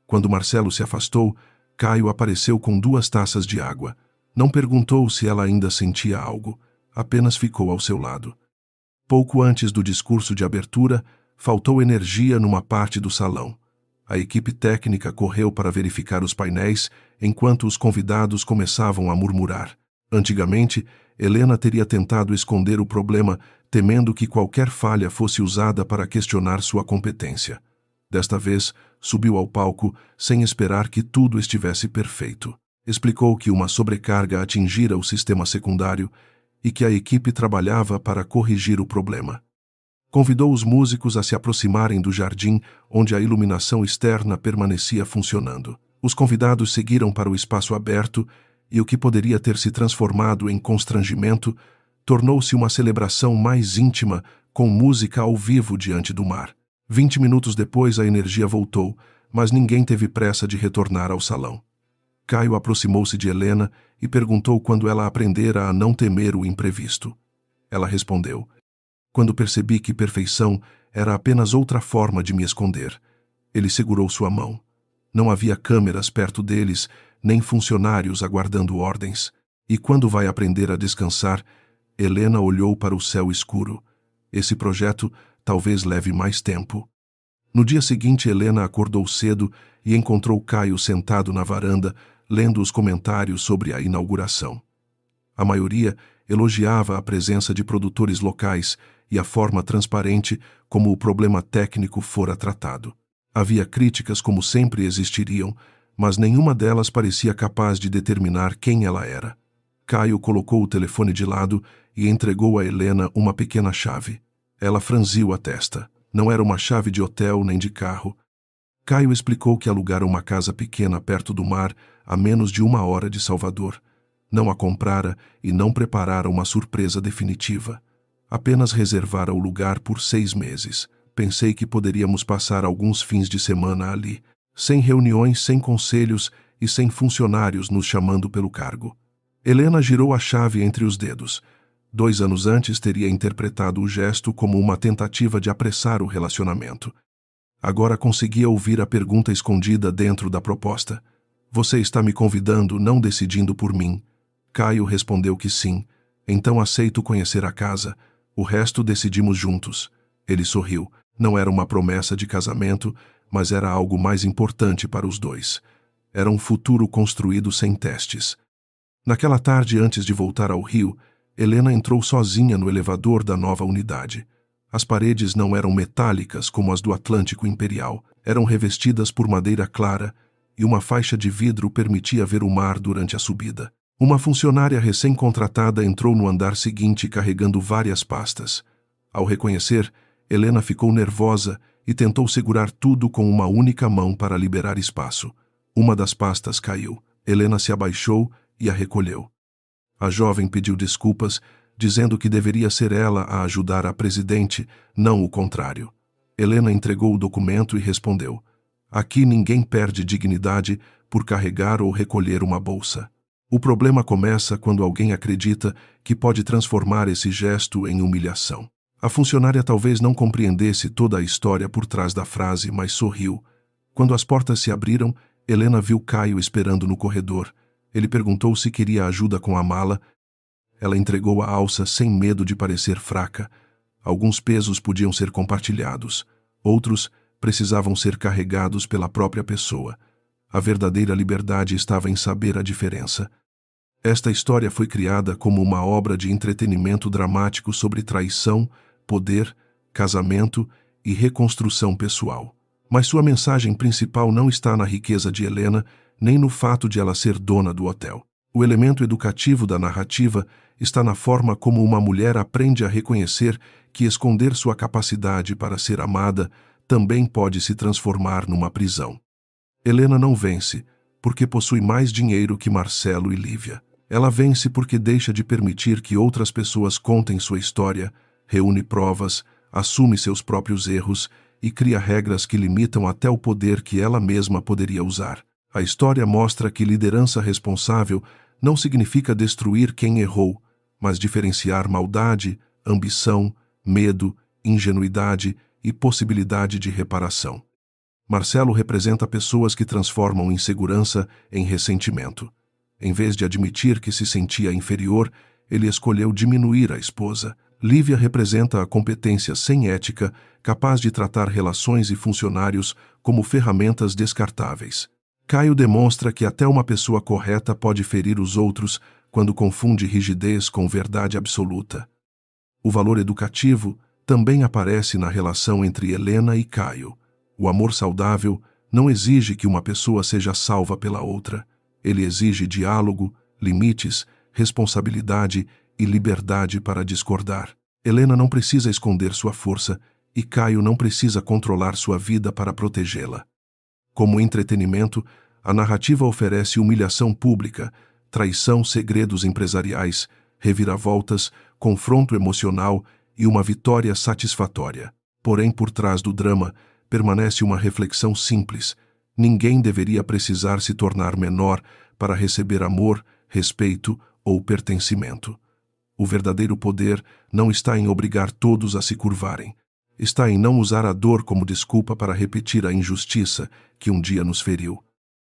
Quando Marcelo se afastou, Caio apareceu com 2 taças de água. Não perguntou se ela ainda sentia algo, apenas ficou ao seu lado. Pouco antes do discurso de abertura, faltou energia numa parte do salão. A equipe técnica correu para verificar os painéis, enquanto os convidados começavam a murmurar. Antigamente, Helena teria tentado esconder o problema, temendo que qualquer falha fosse usada para questionar sua competência. Desta vez, subiu ao palco sem esperar que tudo estivesse perfeito. Explicou que uma sobrecarga atingira o sistema secundário e que a equipe trabalhava para corrigir o problema. Convidou os músicos a se aproximarem do jardim, onde a iluminação externa permanecia funcionando. Os convidados seguiram para o espaço aberto e o que poderia ter se transformado em constrangimento tornou-se uma celebração mais íntima, com música ao vivo diante do mar. 20 minutos depois a energia voltou, mas ninguém teve pressa de retornar ao salão. Caio aproximou-se de Helena e perguntou quando ela aprendera a não temer o imprevisto. Ela respondeu: quando percebi que perfeição era apenas outra forma de me esconder. Ele segurou sua mão. Não havia câmeras perto deles, nem funcionários aguardando ordens. E quando vai aprender a descansar, Helena olhou para o céu escuro. Esse projeto talvez leve mais tempo. No dia seguinte, Helena acordou cedo e encontrou Caio sentado na varanda, lendo os comentários sobre a inauguração. A maioria elogiava a presença de produtores locais e a forma transparente como o problema técnico fora tratado. Havia críticas como sempre existiriam, mas nenhuma delas parecia capaz de determinar quem ela era. Caio colocou o telefone de lado e entregou a Helena uma pequena chave. Ela franziu a testa. Não era uma chave de hotel nem de carro. Caio explicou que alugara uma casa pequena perto do mar, a menos de 1 hora de Salvador. Não a comprara e não preparara uma surpresa definitiva. Apenas reservara o lugar por 6 meses. Pensei que poderíamos passar alguns fins de semana ali, sem reuniões, sem conselhos e sem funcionários nos chamando pelo cargo. Helena girou a chave entre os dedos. 2 anos antes teria interpretado o gesto como uma tentativa de apressar o relacionamento. Agora conseguia ouvir a pergunta escondida dentro da proposta. Você está me convidando, não decidindo por mim. Caio respondeu que sim. Então aceito conhecer a casa. O resto decidimos juntos. Ele sorriu. Não era uma promessa de casamento, mas era algo mais importante para os dois. Era um futuro construído sem testes. Naquela tarde, antes de voltar ao Rio, Helena entrou sozinha no elevador da nova unidade. As paredes não eram metálicas como as do Atlântico Imperial. Eram revestidas por madeira clara e uma faixa de vidro permitia ver o mar durante a subida. Uma funcionária recém-contratada entrou no andar seguinte carregando várias pastas. Ao reconhecer, Helena ficou nervosa e tentou segurar tudo com uma única mão para liberar espaço. Uma das pastas caiu. Helena se abaixou e a recolheu. A jovem pediu desculpas, dizendo que deveria ser ela a ajudar a presidente, não o contrário. Helena entregou o documento e respondeu: aqui ninguém perde dignidade por carregar ou recolher uma bolsa. O problema começa quando alguém acredita que pode transformar esse gesto em humilhação. A funcionária talvez não compreendesse toda a história por trás da frase, mas sorriu. Quando as portas se abriram, Helena viu Caio esperando no corredor. Ele perguntou se queria ajuda com a mala. Ela entregou a alça sem medo de parecer fraca. Alguns pesos podiam ser compartilhados, outros precisavam ser carregados pela própria pessoa. A verdadeira liberdade estava em saber a diferença. Esta história foi criada como uma obra de entretenimento dramático sobre traição, poder, casamento e reconstrução pessoal. Mas sua mensagem principal não está na riqueza de Helena, nem no fato de ela ser dona do hotel. O elemento educativo da narrativa está na forma como uma mulher aprende a reconhecer que esconder sua capacidade para ser amada também pode se transformar numa prisão. Helena não vence porque possui mais dinheiro que Marcelo e Lívia. Ela vence porque deixa de permitir que outras pessoas contem sua história, reúne provas, assume seus próprios erros e cria regras que limitam até o poder que ela mesma poderia usar. A história mostra que liderança responsável não significa destruir quem errou, mas diferenciar maldade, ambição, medo, ingenuidade e possibilidade de reparação. Marcelo representa pessoas que transformam insegurança em ressentimento. Em vez de admitir que se sentia inferior, ele escolheu diminuir a esposa. Lívia representa a competência sem ética, capaz de tratar relações e funcionários como ferramentas descartáveis. Caio demonstra que até uma pessoa correta pode ferir os outros quando confunde rigidez com verdade absoluta. O valor educativo também aparece na relação entre Helena e Caio. O amor saudável não exige que uma pessoa seja salva pela outra. Ele exige diálogo, limites, responsabilidade e liberdade para discordar. Helena não precisa esconder sua força e Caio não precisa controlar sua vida para protegê-la. Como entretenimento, a narrativa oferece humilhação pública, traição, segredos empresariais, reviravoltas, confronto emocional e uma vitória satisfatória. Porém, por trás do drama, permanece uma reflexão simples. Ninguém deveria precisar se tornar menor para receber amor, respeito ou pertencimento. O verdadeiro poder não está em obrigar todos a se curvarem. Está em não usar a dor como desculpa para repetir a injustiça que um dia nos feriu.